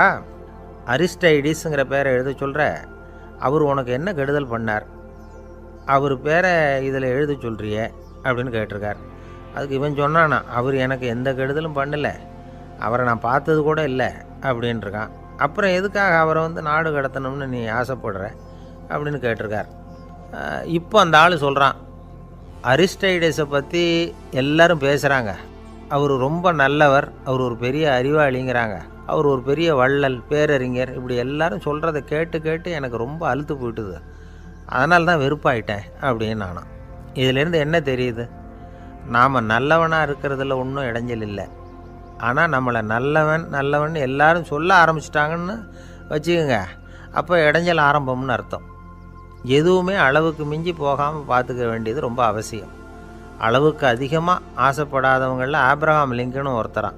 அரிஸ்டைடிஸுங்கிற பேரை எழுத சொல்கிற, அவர் உனக்கு என்ன கெடுதல் பண்ணார், அவர் பேரை இதில் எழுத சொல்கிறியே அப்படின்னு கேட்டிருக்கார். அதுக்கு இவன் சொன்னானா, அவர் எனக்கு எந்த கெடுதலும் பண்ணலை, அவரை நான் பார்த்தது கூட இல்லை அப்படின்ட்டுருக்கான். அப்புறம் எதுக்காக அவரை நாடு கடத்தணும்னு நீ ஆசைப்படுற அப்படின்னு கேட்டிருக்கார். இப்போ அந்த ஆள் சொல்கிறான், அரிஸ்டைடஸை பற்றி எல்லாரும் பேசுகிறாங்க, அவர் ரொம்ப நல்லவர், அவர் ஒரு பெரிய அறிவாளிங்கிறாங்க, அவர் ஒரு பெரிய வள்ளல், பேரறிஞர், இப்படி எல்லாரும் சொல்கிறத கேட்டு கேட்டு எனக்கு ரொம்ப அலுத்து போயிட்டுது, அதனால தான் வெறுப்பாயிட்டேன் அப்படின்னு நானும். இதிலேருந்து என்ன தெரியுது, நாம் நல்லவனாக இருக்கிறதுல ஒன்றும் இடைஞ்சல் இல்லை. ஆனால் நம்மளை நல்லவன் நல்லவன் எல்லாரும் சொல்ல ஆரம்பிச்சிட்டாங்கன்னு வச்சுக்கோங்க, அப்போ இடைஞ்சல் ஆரம்பம்னு அர்த்தம். எதுவுமே அளவுக்கு மிஞ்சி போகாமல் பார்த்துக்க வேண்டியது ரொம்ப அவசியம். அளவுக்கு அதிகமாக ஆசைப்படாதவங்களில் ஆப்ரஹாம் லிங்கனும் ஒருத்தரான்.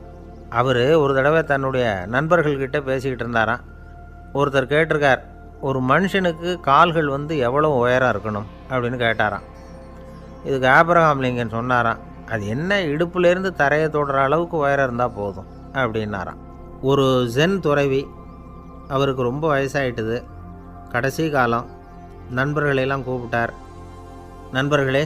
அவர் ஒரு தடவை தன்னுடைய நண்பர்கள்கிட்ட பேசிக்கிட்டு இருந்தாராம். ஒருத்தர் கேட்டிருக்கார், ஒரு மனுஷனுக்கு கால்கள் எவ்வளோ உயரம் இருக்கணும் அப்படின்னு கேட்டாராம். இதுக்கு ஆப்ரஹாம் லிங்கன் சொன்னாராம், அது என்ன, இடுப்புலேருந்து தரையை தொடுற அளவுக்கு உயரம் இருந்தால் போதும் அப்படின்னாராம். ஒரு ஜென் துறவி, அவருக்கு ரொம்ப வயசாகிட்டுது, கடைசி காலம். நண்பர்களெல்லாம் கூப்பிட்டார். நண்பர்களே,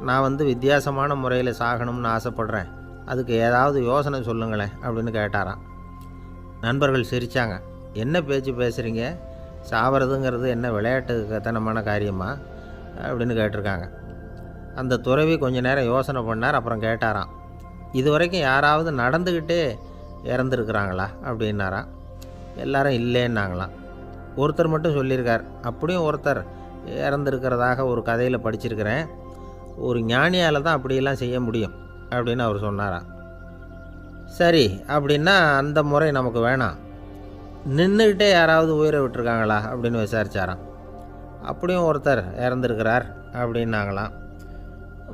நான் வித்தியாசமான முறையில் சாகணும்னு ஆசைப்பட்றேன், அதுக்கு ஏதாவது யோசனை சொல்லுங்களேன் அப்படின்னு கேட்டாராம். நண்பர்கள் சிரித்தாங்க. என்ன பேச்சு பேசுகிறீங்க, சாவறதுங்கிறது என்ன விளையாட்டு கத்தனமான காரியமா அப்படின்னு கேட்டிருக்காங்க. அந்த துறவி கொஞ்ச நேரம் யோசனை பண்ணார். அப்புறம் கேட்டாராம், இது வரைக்கும் யாராவது நடந்துக்கிட்டே இறந்துருக்குறாங்களா அப்படின்னாராம். எல்லாரும் இல்லைன்னாங்களாம். ஒருத்தர் மட்டும் சொல்லியிருக்கார், அப்படியும் ஒருத்தர் இறந்துருக்கிறதாக ஒரு கதையில் படிச்சிருக்கிறேன், ஒரு ஞானியால் தான் அப்படியெல்லாம் செய்ய முடியும் அப்படின்னு அவர் சொன்னாராம். சரி, அப்படின்னா அந்த முறை நமக்கு வேணாம், நின்றுக்கிட்டே யாராவது உயிரை விட்டுருக்காங்களா அப்படின்னு விசாரித்தாராம். அப்படியும் ஒருத்தர் இறந்துருக்கிறார் அப்படின்னாங்களாம்.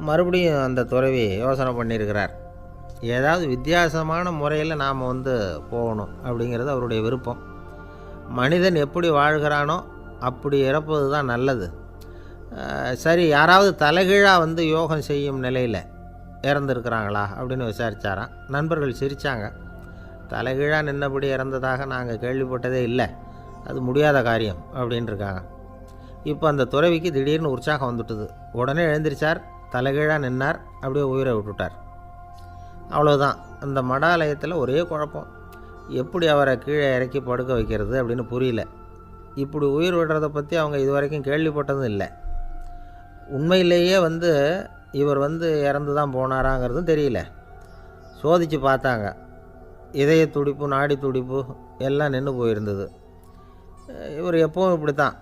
மறுபடியும் அந்த துறவி யோசனை பண்ணியிருக்கிறார், ஏதாவது வித்தியாசமான முறையில் நாம் போகணும் அப்படிங்கிறது அவருடைய விருப்பம். மனிதன் எப்படி வாழ்கிறானோ அப்படி இறப்பது தான் நல்லது. சரி, யாராவது தலைகீழாக யோகம் செய்யும் நிலையில் இறந்துருக்கிறாங்களா அப்படின்னு விசாரித்தாராம். நண்பர்கள் சிரித்தாங்க. தலைகீழாக நின்னபடி இறந்ததாக நாங்கள் கேள்விப்பட்டதே இல்லை, அது முடியாத காரியம் அப்படின்ட்டுருக்காங்க. இப்போ அந்த துறவிக்கு திடீர்னு உற்சாகம் வந்துட்டுது. உடனே எழுந்திரிச்சார், தலைகீழாக நின்னார், அப்படியே உயிரை விட்டுட்டார். அவ்வளோதான். அந்த மடாலயத்தில் ஒரே குழப்பம், எப்படி அவரை கீழே இறக்கி படுக்க வைக்கிறது அப்படின்னு புரியல. இப்படி உயிர் விடுறதை பற்றி அவங்க இது வரைக்கும் கேள்விப்பட்டதும் இல்லை. உண்மையிலேயே இவர் இறந்து தான் போனாராங்கிறதும் தெரியல. சோதித்து பார்த்தாங்க, இதய துடிப்பு, நாடி துடிப்பு எல்லாம் நின்று போயிருந்தது. இவர் எப்பவும் இப்படி தான்,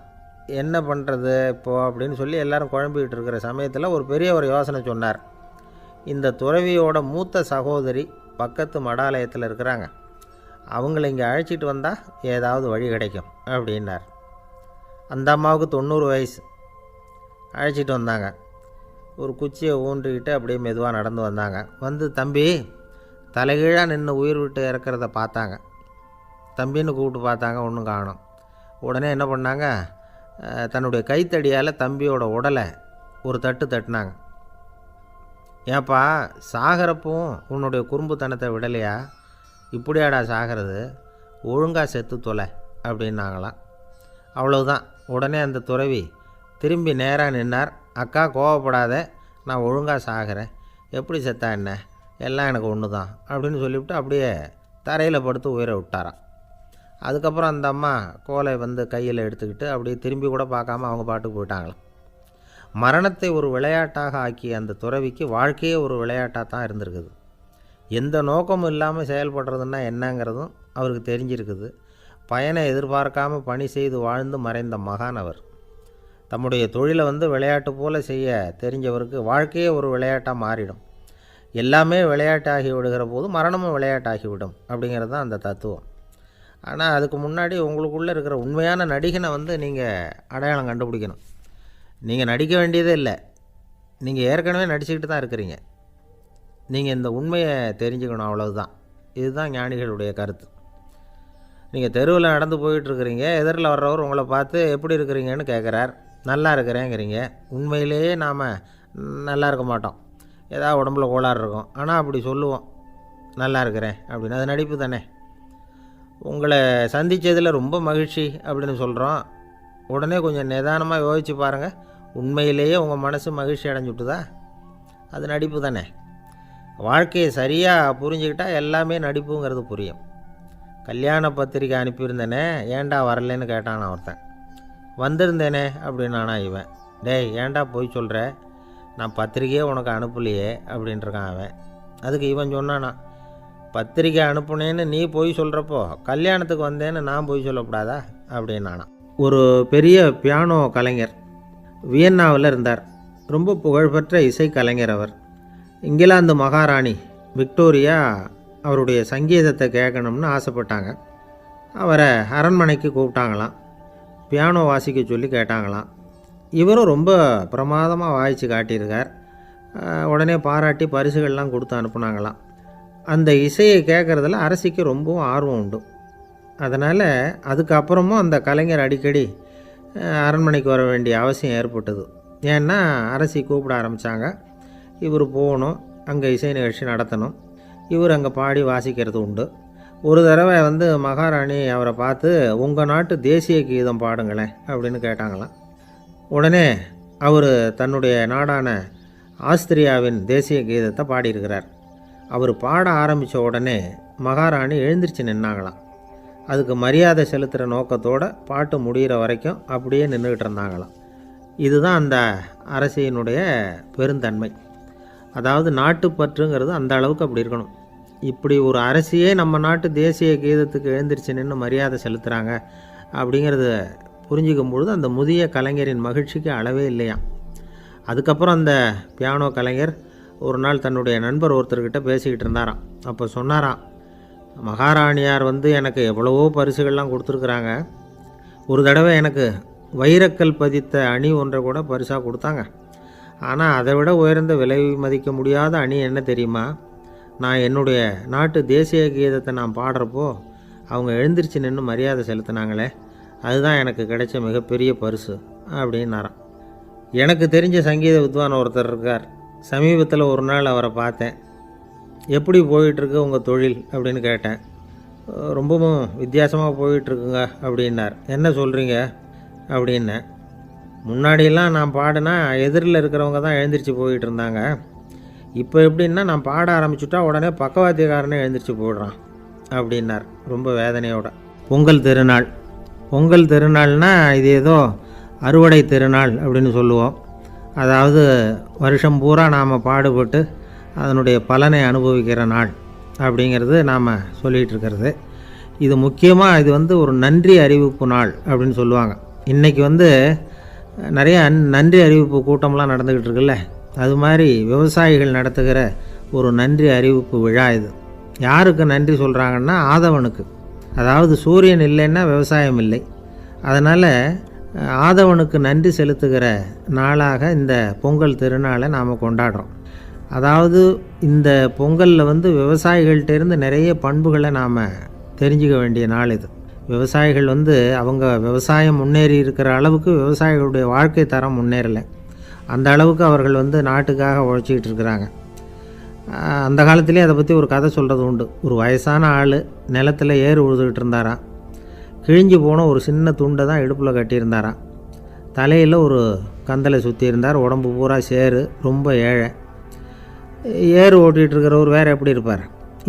என்ன பண்ணுறது இப்போது அப்படின்னு சொல்லி எல்லோரும் குழம்பிக்கிட்டு இருக்கிற சமயத்தில் ஒரு பெரிய ஒரு யோசனை சொன்னார். இந்த துறவியோட மூத்த சகோதரி பக்கத்து மடாலயத்தில் இருக்கிறாங்க, அவங்கள இங்கே அழைச்சிட்டு வந்தால் ஏதாவது வழி கிடைக்கும் அப்படின்னார். அந்த அம்மாவுக்கு 90 வயசு. அழைச்சிட்டு வந்தாங்க. ஒரு குச்சியை ஊன்றிக்கிட்டு அப்படியே மெதுவாக நடந்து வந்தாங்க. வந்து தம்பி தலைகீழாக நின்று உயிர் விட்டு இறக்கிறத பார்த்தாங்க. தம்பின்னு கூப்பிட்டு பார்த்தாங்க, ஒன்றும் காணோம். உடனே என்ன பண்ணாங்க, தன்னுடைய கைத்தடியால் தம்பியோட உடலை ஒரு தட்டு தட்டினாங்க. ஏப்பா சாகிறப்பவும் உன்னுடைய குறும்புத்தனத்தை விடலையா, இப்படியாடா சாகிறது, ஒழுங்காக செத்து தொலை அப்படின்னாங்களாம். அவ்வளவுதான். உடனே அந்த துறவி திரும்பி நேராக நின்னார். அக்கா கோவப்படாத, நான் ஒழுங்காக சாகிறேன், எப்படி செத்தா என்ன, எல்லாம் எனக்கு ஒன்று தான் அப்படின்னு சொல்லிவிட்டு அப்படியே தரையில் படுத்து உயிரை விட்டாராம். அதுக்கப்புறம் அந்த அம்மா கோலை வந்து கையில் எடுத்துக்கிட்டு அப்படியே திரும்பி கூட பார்க்காம அவங்க பாட்டுக்கு போயிட்டாங்களாம். மரணத்தை ஒரு விளையாட்டாக ஆக்கிய அந்த துறவிக்கு வாழ்க்கையே ஒரு விளையாட்டாக தான் இருந்திருக்குது. எந்த நோக்கமும் இல்லாமல் செயல்படுறதுன்னா என்னங்கிறதும் அவருக்கு தெரிஞ்சிருக்குது. பயனை எதிர்பார்க்காமல் பணி செய்து வாழ்ந்து மறைந்த மகான் அவர். தம்முடைய தொழிலை வந்து விளையாட்டு போல் செய்ய தெரிஞ்சவருக்கு வாழ்க்கையே ஒரு விளையாட்டாக மாறிடும். எல்லாமே விளையாட்டாகி விடுகிற போது மரணமும் விளையாட்டாகிவிடும் அப்படிங்கிறது தான் அந்த தத்துவம். ஆனால் அதுக்கு முன்னாடி உங்களுக்குள்ளே இருக்கிற உண்மையான நடிகனை வந்து நீங்கள் அடையாளம் கண்டுபிடிக்கணும். நீங்கள் நடிக்க வேண்டியதே இல்லை, நீங்கள் ஏற்கனவே நடிச்சுக்கிட்டு தான் இருக்கிறீங்க. நீங்கள் இந்த உண்மையை தெரிஞ்சுக்கணும், அவ்வளவுதான். இதுதான் ஞானிகளுடைய கருத்து. நீங்கள் தெருவில் நடந்து போயிட்டுருக்கிறீங்க, எதிரில் வர்றவர் உங்களை பார்த்து எப்படி இருக்கிறீங்கன்னு கேட்குறார். நல்லா இருக்கிறேங்கிறீங்க. உண்மையிலேயே நாம் நல்லா இருக்க மாட்டோம், ஏதாவது உடம்புல கோளாறு இருக்கும். ஆனால் அப்படி சொல்லுவோம் நல்லா இருக்கிறேன் அப்படின்னு. அது நடிப்பு தானே. உங்களை சந்தித்ததில் ரொம்ப மகிழ்ச்சி அப்படின்னு சொல்கிறோம். உடனே கொஞ்சம் நிதானமாக யோசித்து பாருங்கள், உண்மையிலேயே உங்கள் மனசு மகிழ்ச்சி அடைஞ்சுட்டுதா? அது நடிப்பு தானே. வாழ்க்கையை சரியாக புரிஞ்சுக்கிட்டால் எல்லாமே நடிப்புங்கிறது புரியும். கல்யாண பத்திரிக்கை அனுப்பியிருந்தேனே, ஏன்டா வரலன்னு கேட்டான் ஒருத்தன். வந்திருந்தேனே அப்படின்னானா இவன். டேய் ஏன்டா போய் சொல்கிற, நான் பத்திரிக்கையே உனக்கு அனுப்பலையே அப்படின்ட்டுருக்கான் அவன். அதுக்கு இவன் சொன்னானா, பத்திரிக்கை அனுப்புனேன்னு நீ போய் சொல்கிறப்போ கல்யாணத்துக்கு வந்தேன்னு நான் போய் சொல்லக்கூடாதா அப்படின்னானா. ஒரு பெரிய பியானோ கலைஞர் வியன்னாவில் இருந்தார். ரொம்ப புகழ்பெற்ற இசை கலைஞர் அவர். இங்கிலாந்து மகாராணி விக்டோரியா அவருடைய சங்கீதத்தை கேட்கணும்னு ஆசைப்பட்டாங்க. அவரை அரண்மனைக்கு கூப்பிட்டாங்களாம். பியானோ வாசிக்க சொல்லி கேட்டாங்களாம். இவரும் ரொம்ப பிரமாதமாக வாய்ச்சி காட்டியிருக்கார். உடனே பாராட்டி பரிசுகள்லாம் கொடுத்து அனுப்புனாங்களாம். அந்த இசையை கேட்குறதுல அரசிக்கு ரொம்பவும் ஆர்வம் உண்டு. அதனால் அதுக்கப்புறமும் அந்த கலைஞர் அடிக்கடி அரண்மனைக்கு வர வேண்டிய அவசியம் ஏற்பட்டது. ஏன்னா அரசி கூப்பிட ஆரம்பித்தாங்க. இவர் போகணும், அங்கே இசை நிகழ்ச்சி நடத்தணும். இவர் அங்கே பாடி வாசிக்கிறது உண்டு. ஒரு தடவை வந்து மகாராணி அவரை பார்த்து உங்கள் நாட்டு தேசிய கீதம் பாடுங்களேன் அப்படின்னு கேட்டாங்களாம். உடனே அவர் தன்னுடைய நாடான ஆஸ்திரியாவின் தேசிய கீதத்தை பாடியிருக்கிறார். அவர் பாட ஆரம்பித்த உடனே மகாராணி எழுந்திரிச்சு நின்னாங்களாம். அதுக்கு மரியாதை செலுத்துகிற நோக்கத்தோடு பாட்டு முடிகிற வரைக்கும் அப்படியே நின்றுக்கிட்டு இருந்தாங்களாம். இதுதான் அந்த அரசியினுடைய பெருந்தன்மை. அதாவது நாட்டுப்பற்றுங்கிறது அந்த அளவுக்கு அப்படி இருக்கணும். இப்படி ஒரு அரசியே நம்ம நாட்டு தேசிய கீதத்துக்கு எழுந்திரிச்சு நின்று மரியாதை செலுத்துகிறாங்க அப்படிங்கிறத புரிஞ்சிக்கும் பொழுது அந்த முதிய கலைஞரின் மகிழ்ச்சிக்கு அளவே இல்லையாம். அதுக்கப்புறம் அந்த பியானோ கலைஞர் ஒரு நாள் தன்னுடைய நண்பர் ஒருத்தர்கிட்ட பேசிக்கிட்டு இருந்தாராம். அப்போ சொன்னாராம், மகாராணியார் வந்து எனக்கு எவ்வளவோ பரிசுகள்லாம் கொடுத்துருக்குறாங்க. ஒரு தடவை எனக்கு வைரக்கல் பதித்த அணி ஒன்றை கூட பரிசாக கொடுத்தாங்க. ஆனால் அதை விட உயர்ந்த விலை மதிக்க முடியாத அணி என்ன தெரியுமா, நான் என்னுடைய நாட்டு தேசிய கீதத்தை நான் பாடுறப்போ அவங்க எழுந்திரிச்சு நின்று மரியாதை செலுத்தினாங்களே, அதுதான் எனக்கு கிடைச்ச மிகப்பெரிய பரிசு அப்படின்னாராம். எனக்கு தெரிஞ்ச சங்கீத வித்வான் ஒருத்தர் இருக்கார். சமீபத்தில் ஒரு நாள் அவரை பார்த்தேன். எப்படி போயிட்டுருக்கு உங்கள் தொழில் அப்படின்னு கேட்டேன். ரொம்பவும் வித்தியாசமாக போயிட்டுருக்குங்க அப்படின்னார். என்ன சொல்கிறீங்க அப்படின்னேன். முன்னாடியெல்லாம் நான் பாடினா எதிரில் இருக்கிறவங்க தான் எழுந்திரிச்சு போயிட்டு இருந்தாங்க. இப்போ எப்படின்னா நான் பாட ஆரம்பிச்சுட்டா உடனே பக்கவாத்தியக்காரனே எழுந்திரிச்சு போயிடுறான் அப்படின்னார் ரொம்ப வேதனையோட. பொங்கல் திருநாள், பொங்கல் திருநாள்னால் இது ஏதோ அறுவடை திருநாள் அப்படின்னு சொல்லுவோம். அதாவது வருஷம் பூரா நாம் பாடுபட்டு அதனுடைய பலனை அனுபவிக்கிற நாள் அப்படிங்கிறது நாம் சொல்லிகிட்டு இருக்கிறது. இது முக்கியமாக இது ஒரு நன்றி அறிவிப்பு நாள் அப்படின்னு சொல்லுவாங்க. இன்றைக்கி நிறைய நன்றி அறிவிப்பு கூட்டம்லாம் நடந்துக்கிட்டு இருக்குல்ல, அது மாதிரி விவசாயிகள் நடத்துகிற ஒரு நன்றி அறிவிப்பு விழா இது. யாருக்கு நன்றி சொல்கிறாங்கன்னா ஆதவனுக்கு. அதாவது சூரியன் இல்லைன்னா விவசாயம் இல்லை. அதனால் ஆதவனுக்கு நன்றி செலுத்துகிற நாளாக இந்த பொங்கல் திருநாளை நாம் கொண்டாடுறோம். அதாவது இந்த பொங்கலில் விவசாயிகள்கிட்டேருந்து நிறைய பண்புகளை நாம் தெரிஞ்சுக்க வேண்டிய நாள் இது. விவசாயிகள் அவங்க விவசாயம் முன்னேறி இருக்கிற அளவுக்கு விவசாயிகளுடைய வாழ்க்கை தரம் முன்னேறலை. அந்த அளவுக்கு அவர்கள் நாட்டுக்காக உழைச்சிக்கிட்டு இருக்கிறாங்க. அந்த காலத்திலே அதை பற்றி ஒரு கதை சொல்கிறது உண்டு. ஒரு வயசான ஆள் நிலத்தில் ஏறு உழுதுகிட்டு இருந்தாராம். கிழிஞ்சு போன ஒரு சின்ன துண்டை தான் இடுப்பில் கட்டியிருந்தாராம். தலையில் ஒரு கந்தலை சுற்றி இருந்தார். உடம்பு பூரா சேரு, ரொம்ப ஏழை. ஏறு ஓட்டிகிட்டு இருக்கிறவர் வேறு எப்படி இருப்பார்?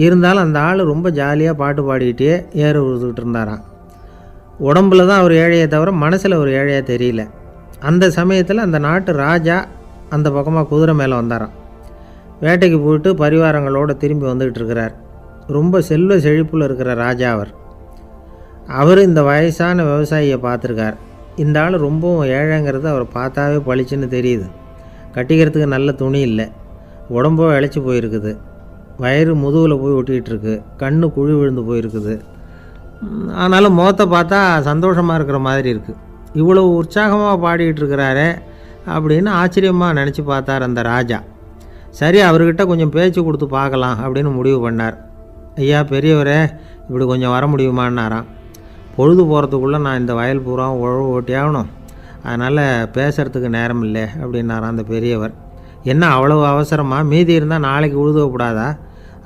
இருந்தாலும் அந்த ஆள் ரொம்ப ஜாலியாக பாட்டு பாடிக்கிட்டே ஏறு உழுதுகிட்டு இருந்தாராம். உடம்புல தான் அவர் ஏழையை தவிர மனசில் ஒரு ஏழையாக தெரியல. அந்த சமயத்தில் அந்த நாட்டு ராஜா அந்த பக்கமாக குதிரை மேலே வந்தாராம். வேட்டைக்கு போயிட்டு பரிவாரங்களோடு திரும்பி வந்துக்கிட்டு இருக்கிறார். ரொம்ப செல்வ செழிப்பில் இருக்கிற ராஜா அவர் இந்த வயசான விவசாயியை பார்த்துருக்கார். இந்த ஆள் ரொம்பவும் ஏழைங்கிறது அவர் பார்த்தாவே பளிச்சுன்னு தெரியுது. கட்டிக்கிறதுக்கு நல்ல துணி இல்லை, உடம்போ இழைச்சி போயிருக்குது, வயிறு முதுகில் போய் ஒட்டிக்கிட்டு இருக்கு, கண்ணு குழி விழுந்து போயிருக்குது. ஆனாலும் முகத்தை பார்த்தா சந்தோஷமாக இருக்கிற மாதிரி இருக்குது. இவ்வளோ உற்சாகமாக பாடிக்கிட்டு இருக்கிறாரே அப்படின்னு ஆச்சரியமாக நினச்சி பார்த்தார் அந்த ராஜா. சரி, அவர்கிட்ட கொஞ்சம் பேச்சு கொடுத்து பார்க்கலாம் அப்படின்னு முடிவு பண்ணார். ஐயா பெரியவரே, இப்படி கொஞ்சம் வர முடியுமான்னாராம். பொழுது போகிறதுக்குள்ளே நான் இந்த வயல் பூரா உழவு ஓட்டி ஆகணும், அதனால் பேசுகிறதுக்கு நேரம் இல்லை அப்படின்னாராம் அந்த பெரியவர். என்ன அவ்வளவு அவசரமாக? மீதி இருந்தால் நாளைக்கு உழுதக்கூடாதா?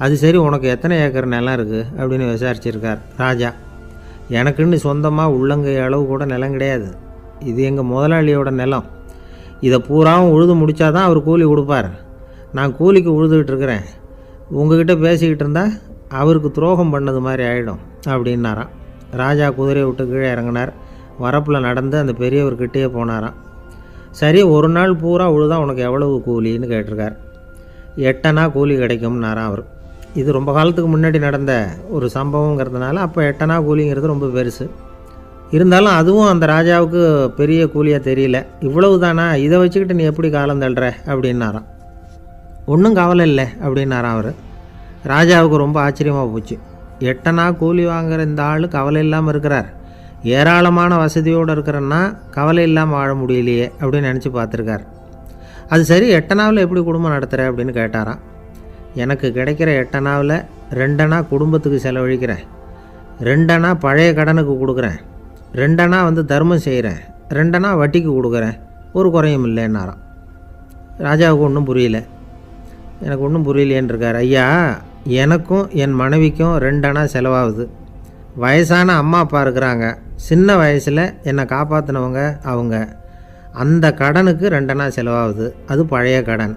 அது சரி, உனக்கு எத்தனை ஏக்கர் நிலம் இருக்குது அப்படின்னு விசாரிச்சிருக்கார் ராஜா. எனக்குன்னு சொந்தமாக உள்ளங்கை அளவு கூட நிலம் கிடையாது. இது எங்கள் முதலாளியோட நிலம். இதை பூராவும் உழுது முடித்தாதான் அவர் கூலி கொடுப்பார். நான் கூலிக்கு உழுதுகிட்டு இருக்கிறேன். உங்ககிட்ட பேசிக்கிட்டு இருந்தால் அவருக்கு துரோகம் பண்ணது மாதிரி ஆகிடும் அப்படின்னாராம். ராஜா குதிரையை விட்டு கீழே இறங்கினார். வரப்பில் நடந்து அந்த பெரியவர்கிட்டே போனாராம். சரி, ஒரு நாள் பூரா உழுதா உனக்கு எவ்வளவு கூலின்னு கேட்டிருக்கார். 8 அணா கூலி கிடைக்கும்னாராம் அவர். இது ரொம்ப காலத்துக்கு முன்னாடி நடந்த ஒரு சம்பவங்கிறதுனால அப்போ 8 அணா கூலிங்கிறது ரொம்ப பெருசு. இருந்தாலும் அதுவும் அந்த ராஜாவுக்கு பெரிய கூலியாக தெரியல. இவ்வளவு தானா, இதை வச்சுக்கிட்டு நீ எப்படி காலம் தள்ளுற அப்படின்னாராம். ஒன்றும் கவலை இல்லை அப்படின்னாராம் அவர். ராஜாவுக்கு ரொம்ப ஆச்சரியமாக போச்சு. 8 அணா கூலி வாங்குகிற இந்த ஆள் கவலை இல்லாமல் இருக்கிறார், ஏராளமான வசதியோடு இருக்கிறன்னா கவலை இல்லாமல் வாழ முடியலையே அப்படின்னு நினச்சி பார்த்துருக்கார். அது சரி, 8 அணாவில் எப்படி குடும்பம் நடத்துகிற அப்படின்னு கேட்டாராம். எனக்கு கிடைக்கிற 8 அணாவில் 2 அணா குடும்பத்துக்கு செலவழிக்கிறேன், 2 அணா பழைய கடனுக்கு கொடுக்குறேன், 2 அணா தர்மம் செய்கிறேன், 2 அணா வட்டிக்கு கொடுக்குறேன், ஒரு குறையும் இல்லைன்னாராம். ராஜாவுக்கு ஒன்றும் புரியல. எனக்கு ஒன்றும் புரியலேன்னு இருக்கார். ஐயா, எனக்கும் என் மனைவிக்கும் 2 அணா செலவாகுது. வயசான அம்மா அப்பா இருக்கிறாங்க, சின்ன வயசில் என்னை காப்பாற்றினவங்க அவங்க. அந்த கடனுக்கு 2 அணா செலவாகுது, அது பழைய கடன்.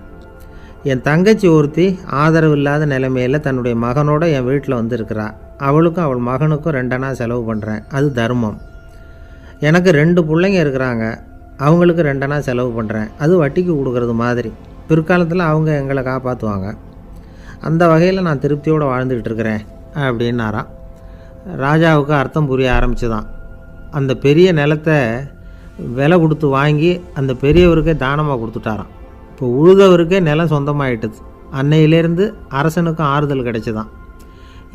என் தங்கச்சி ஒருத்தி ஆதரவு இல்லாத நிலைமையில் தன்னுடைய மகனோட என் வீட்டில் இருக்கிறா. அவளுக்கும் அவள் மகனுக்கும் 2 அணா செலவு பண்ணுறேன், அது தர்மம். எனக்கு 2 பிள்ளைங்க இருக்கிறாங்க, அவங்களுக்கு 2 அணா செலவு பண்ணுறேன், அது வட்டிக்கு கொடுக்கறது மாதிரி. பிற்காலத்தில் அவங்க எங்களை காப்பாற்றுவாங்க. அந்த வகையில் நான் திருப்தியோடு வாழ்ந்துக்கிட்டு இருக்கிறேன் அப்படின்னாராம். ராஜாவுக்கு அர்த்தம் புரிய ஆரம்பிச்சுதான். அந்த பெரிய நிலத்தை விலை கொடுத்து வாங்கி அந்த பெரியவருக்கே தானமாக கொடுத்துட்டாராம். இப்போ உழுதவருக்கே நிலம் சொந்தமாகிட்டுது. அன்னையிலேருந்து அரசனுக்கும் ஆறுதல் கிடைச்சிதான்.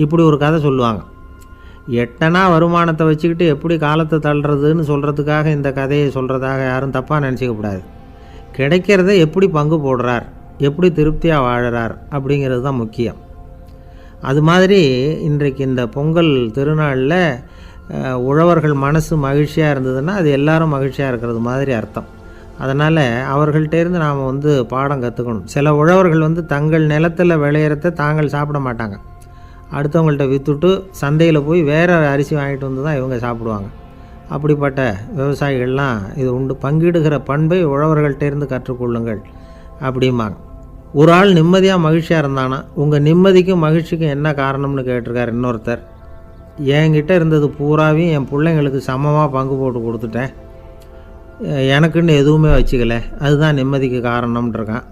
இப்படி ஒரு கதை சொல்லுவாங்க. 8 அணா வருமானத்தை வச்சுக்கிட்டு எப்படி காலத்தை தள்ளுறதுன்னு சொல்கிறதுக்காக இந்த கதையை சொல்கிறதாக யாரும் தப்பாக நினச்சிக்கக்கூடாது. கிடைக்கிறத எப்படி பங்கு போடுறார், எப்படி திருப்தியாக வாழறார் அப்படிங்கிறது தான் முக்கியம். அது மாதிரி இன்றைக்கு இந்த பொங்கல் திருநாளில் உழவர்கள் மனசு மகிழ்ச்சியாக இருந்ததுன்னா அது எல்லாரும் மகிழ்ச்சியாக இருக்கிறது மாதிரி அர்த்தம். அதனால் அவர்கள்ட்டேருந்து நாம் பாடம் கற்றுக்கணும். சில உழவர்கள் தங்கள் நிலத்தில் விளையிறத தாங்கள் சாப்பிட மாட்டாங்க, அடுத்தவங்கள்ட்ட விற்றுட்டு சந்தையில் போய் வேறு அரிசி வாங்கிட்டு வந்து தான் இவங்க சாப்பிடுவாங்க. அப்படிப்பட்ட விவசாயிகள்லாம் இது உண்டு. பங்கிடுகிற பண்பை உழவர்கள்ட்டேருந்து கற்றுக்கொள்ளுங்கள் அப்படிம்பாங்க. ஒரு ஆள் நிம்மதியாக மகிழ்ச்சியாக இருந்தானா, உங்கள் நிம்மதிக்கும் மகிழ்ச்சிக்கும் என்ன காரணம்னு கேட்டிருக்கார் இன்னொருத்தர். என்கிட்ட இருந்தது பூராவையும் என் பிள்ளைங்களுக்கு சமமாக பங்கு போட்டு கொடுத்துட்டேன், எனக்குன்னு எதுவுமே வச்சுக்கல, அதுதான் நிம்மதிக்கு காரணம்ன்றிருக்கான்.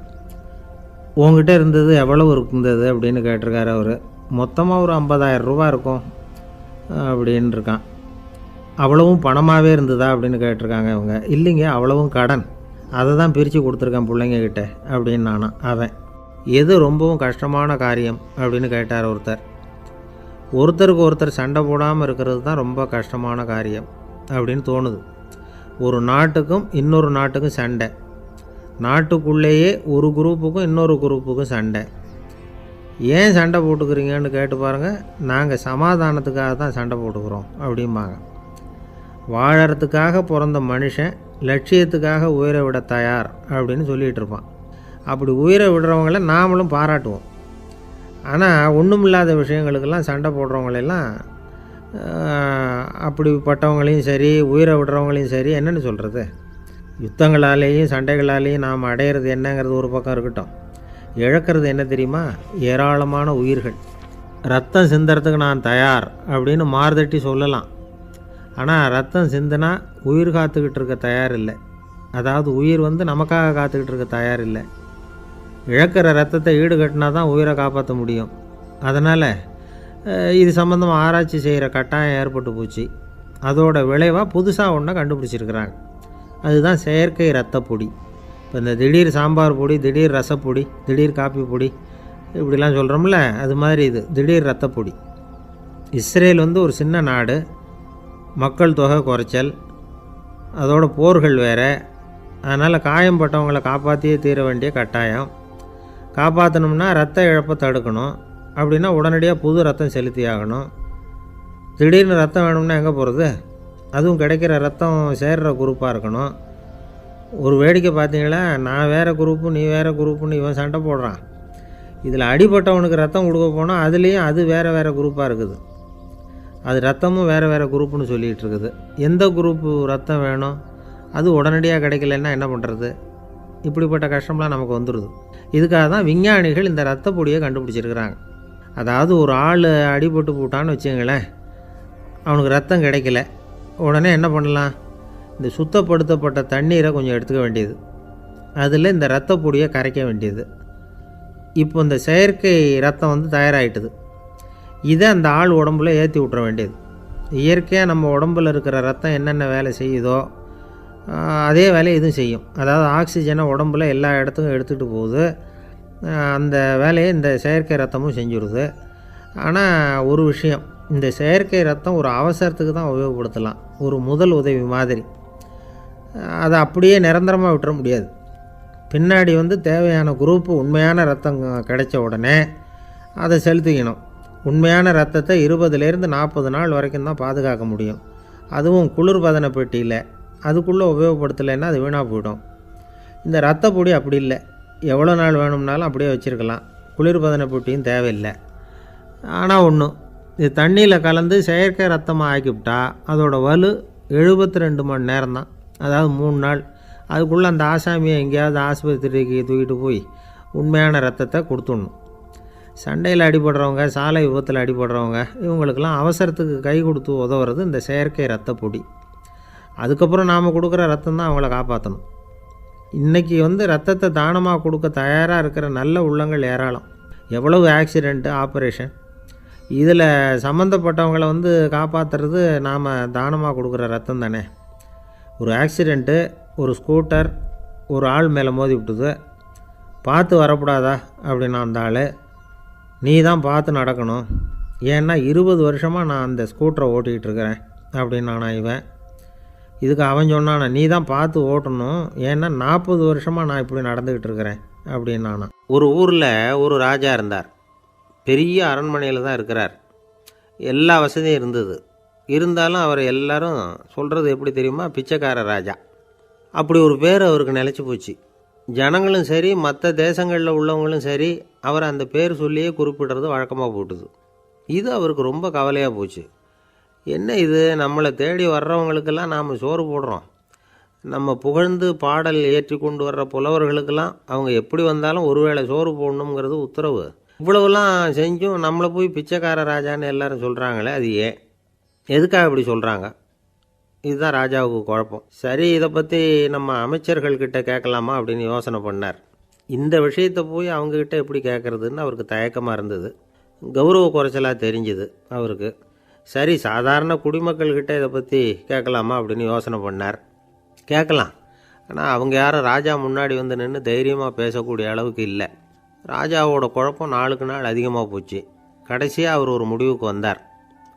உங்ககிட்ட இருந்தது எவ்வளவு இருந்தது அப்படின்னு கேட்டிருக்காரு அவர். மொத்தமாக ஒரு 50,000 ரூபா இருக்கும். அப்படின்னு இருக்கான். அவ்வளவும் பணமாகவே இருந்ததா அப்படின்னு கேட்டிருக்காங்க இவங்க. இல்லைங்க, அவ்வளவும் கடன், அதை தான் பிரித்து கொடுத்துருக்கேன் பிள்ளைங்கக்கிட்ட அப்படின்னு நானான் அவன். எது ரொம்பவும் கஷ்டமான காரியம் அப்படின்னு கேட்டார் ஒருத்தர். ஒருத்தருக்கு ஒருத்தர் சண்டை போடாமல் இருக்கிறது தான் ரொம்ப கஷ்டமான காரியம் அப்படின்னு தோணுது. ஒரு நாட்டுக்கும் இன்னொரு நாட்டுக்கும் சண்டை, நாட்டுக்குள்ளேயே ஒரு குரூப்புக்கும் இன்னொரு குரூப்புக்கும் சண்டை. ஏன் சண்டை போட்டுக்கிறீங்கன்னு கேட்டு பாருங்கள். நாங்கள் சமாதானத்துக்காக தான் சண்டை போட்டுக்கிறோம் அப்படிம்பாங்க. வாழறதுக்காக பிறந்த மனுஷன் லட்சியத்துக்காக உயிரை விட தயார் அப்படின்னு சொல்லிகிட்டு இருப்பான். அப்படி உயிரை விடுறவங்கள நாமளும் பாராட்டுவோம். ஆனால் ஒன்றும் இல்லாத விஷயங்களுக்கெல்லாம் சண்டை போடுறவங்களெல்லாம், அப்படிப்பட்டவங்களையும் சரி உயிரை விடுறவங்களையும் சரி என்னென்னு சொல்கிறது, யுத்தங்களாலேயும் சண்டைகளாலேயும் நாம் அடையிறது என்னங்கிறது ஒரு பக்கம் இருக்கட்டும், இழக்கிறது என்ன தெரியுமா? ஏராளமான உயிர்கள். ரத்தம் சிந்துறதுக்கு நான் தயார் அப்படின்னு மார்தட்டி சொல்லலாம். ஆனால் ரத்தம் சிந்தினா உயிர் காத்துக்கிட்டு இருக்க தயார் இல்லை. அதாவது உயிர் நமக்காக காத்துக்கிட்டு இருக்க தயார் இல்லை. இழக்கிற ரத்தத்தை ஈடுகட்டினா தான் உயிரை காப்பாற்ற முடியும். அதனால் இது சம்மந்தமாக ஆராய்ச்சி செய்கிற கட்டாயம் ஏற்பட்டு போச்சு. அதோட விளைவாக புதுசாக ஒன்றை கண்டுபிடிச்சிருக்கிறாங்க. அதுதான் செயற்கை ரத்தப்பொடி. இப்போ இந்த திடீர் சாம்பார் பொடி, திடீர் ரசப்பொடி, திடீர் காப்பி பொடி இப்படிலாம் சொல்கிறோம்ல, அது மாதிரி இது திடீர் ரத்தப்பொடி. இஸ்ரேல் ஒரு சின்ன நாடு, மக்கள் தொகை குறைச்சல், அதோட போர்கள் வேறு. அதனால் காயம்பட்டவங்களை காப்பாற்றியே தீர வேண்டிய கட்டாயம். காப்பாற்றணும்னா ரத்த இழப்பை தடுக்கணும். அப்படின்னா உடனடியாக புது ரத்தம் செலுத்தி ஆகணும். திடீர்னு ரத்தம் வேணும்னா எங்கே போகிறது? அதுவும் கிடைக்கிற ரத்தம் சேர்கிற குரூப்பாக இருக்கணும். ஒரு வேடிக்கை பார்த்தீங்களா, நான் வேறு குரூப்பு நீ வேறு குரூப்புன்னு இவன் சண்டை போடுறான். இதில் அடிபட்டவனுக்கு ரத்தம் கொடுக்க போனால் அதுலேயும் அது வேறு வேறு குரூப்பாக இருக்குது. அது ரத்தமும் வேறு வேறு குரூப்புன்னு சொல்லிகிட்டு இருக்குது. எந்த குரூப்பு ரத்தம் வேணும்? அது உடனடியாக கிடைக்கலன்னா என்ன பண்ணுறது? இப்படிப்பட்ட கஷ்டம்லாம் நமக்கு வந்துடுது. இதுக்காக தான் விஞ்ஞானிகள் இந்த ரத்த பொடியை கண்டுபிடிச்சிருக்கிறாங்க. அதாவது ஒரு ஆள் அடிபட்டு போட்டான்னு வச்சுங்களேன், அவனுக்கு ரத்தம் கிடைக்கல, உடனே என்ன பண்ணலாம்? இந்த சுத்தப்படுத்தப்பட்ட தண்ணீரை கொஞ்சம் எடுத்துக்க வேண்டியது, அதில் இந்த ரத்த பொடியை கரைக்க வேண்டியது. இப்போ இந்த செயற்கை ரத்தம் தயாராகிட்டுது. இதை அந்த ஆள் உடம்புல ஏற்றி விட்டுற வேண்டியது. இயற்கையாக நம்ம உடம்பில் இருக்கிற ரத்தம் என்னென்ன வேலை செய்யுதோ அதே வேலையை இதுவும் செய்யும். அதாவது ஆக்சிஜனை உடம்புல எல்லா இடத்துக்கும் எடுத்துகிட்டு போகுது. அந்த வேலையை இந்த செயற்கை ரத்தமும் செஞ்சுருது. ஆனால் ஒரு விஷயம், இந்த செயற்கை ரத்தம் ஒரு அவசரத்துக்கு தான் உபயோகப்படுத்தலாம், ஒரு முதல் உதவி மாதிரி. அதை அப்படியே நிரந்தரமாக விட்டுற முடியாது. பின்னாடி தேவையான குரூப்பு உண்மையான ரத்தம் கிடைச்ச உடனே அதை செலுத்திக்கணும். உண்மையான ரத்தத்தை 20லேருந்து 40 நாள் வரைக்கும் தான் பாதுகாக்க முடியும். அதுவும் குளிர்பதன பெட்டியில். அதுக்குள்ளே உபயோகப்படுத்தலைன்னா அது வீணாக போயிடும். இந்த ரத்த பொடி அப்படி இல்லை, எவ்வளோ நாள் வேணும்னாலும் அப்படியே வச்சுருக்கலாம். குளிர்பதன பெட்டியும் தேவையில்லை. ஆனால் ஒன்று, இது தண்ணியில் கலந்து செயற்கை ரத்தமாக ஆக்கிவிட்டா அதோட வலு 72 மணி நேரம் தான். அதாவது 3 நாள். அதுக்குள்ளே அந்த ஆசாமியை எங்கேயாவது ஆஸ்பத்திரிக்கு தூக்கிட்டு போய் உண்மையான ரத்தத்தை கொடுத்துடணும். சண்டையில் அடிபடுறவங்க, சாலை விபத்தில் அடிபடுறவங்க, இவங்களுக்கெல்லாம் அவசரத்துக்கு கை கொடுத்து உதவுறது இந்த செயற்கை ரத்த பொடி. அதுக்கப்புறம் நாம் கொடுக்குற ரத்தம் தான் அவங்கள காப்பாற்றணும். இன்றைக்கி ரத்தத்தை தானமாக கொடுக்க தயாராக இருக்கிற நல்ல உள்ளங்கள் ஏராளம். எவ்வளவு ஆக்சிடெண்ட்டு, ஆப்ரேஷன், இதில் சம்மந்தப்பட்டவங்களை காப்பாற்றுறது நாம் தானமாக கொடுக்குற ரத்தம் தானே. ஒரு ஆக்சிடெண்ட்டு, ஒரு ஸ்கூட்டர் ஒரு ஆள் மேலே மோதி விட்டுது, பார்த்து வரக்கூடாதா அப்படின்னா அந்த ஆள், நீ தான் பார்த்து நடக்கணும், ஏன்னா 20 வருஷமாக நான் அந்த ஸ்கூட்டரை ஓட்டிகிட்டு இருக்கிறேன் அப்படின்னானா இவன். இதுக்கு அவன் சொன்னானா, நீ தான் பார்த்து ஓட்டணும், ஏன்னா 40 வருஷமாக நான் இப்படி நடந்துக்கிட்டு இருக்கிறேன் அப்படின்னானா. ஒரு ஊரில் ஒரு ராஜா இருந்தார். பெரிய அரண்மனையில் தான் இருக்கிறார். எல்லா வசதியும் இருந்தது. இருந்தாலும் அவர் எல்லாரும் சொல்கிறது எப்படி தெரியுமா? பிச்சைக்கார ராஜா. அப்படி ஒரு பேர் அவருக்கு நிலச்சி போச்சு. ஜனங்களும் சரி, மற்ற தேசங்களில் உள்ளவங்களும் சரி, அவர் அந்த பேர் சொல்லியே குறிப்பிடுறது வழக்கமாக போட்டுது. இது அவருக்கு ரொம்ப கவலையாக போச்சு. என்ன இது, நம்மளை தேடி வர்றவங்களுக்கெல்லாம் நாம் சோறு போடுறோம், நம்ம புகழ்ந்து பாடல் ஏற்றி கொண்டு வர்ற புலவர்களுக்கெல்லாம் அவங்க எப்படி வந்தாலும் ஒருவேளை சோறு போடணுங்கிறது உத்தரவு. இவ்வளவுலாம் செஞ்சும் நம்மளை போய் பிச்சைக்கார ராஜான்னு எல்லாரும் சொல்கிறாங்களே, அது ஏன், எதுக்காக இப்படி சொல்கிறாங்க? இதுதான் ராஜாவுக்கு குழப்பம். சரி, இதை பற்றி நம்ம அமைச்சர்கள்கிட்ட கேட்கலாமா அப்படின்னு யோசனை பண்ணார். இந்த விஷயத்தை போய் அவங்கக்கிட்ட எப்படி கேட்குறதுன்னு அவருக்கு தயக்கமாக இருந்தது. கௌரவ குறைச்சலாக தெரிஞ்சுது அவருக்கு. சரி, சாதாரண குடிமக்கள்கிட்ட இதை பற்றி கேட்கலாமா அப்படின்னு யோசனை பண்ணார். கேட்கலாம், ஆனால் அவங்க யாரும் ராஜா முன்னாடி வந்து நின்று தைரியமாக பேசக்கூடிய அளவுக்கு இல்லை. ராஜாவோட குழப்பம் நாளுக்கு நாள் அதிகமாக போச்சு. கடைசியாக அவர் ஒரு முடிவுக்கு வந்தார்.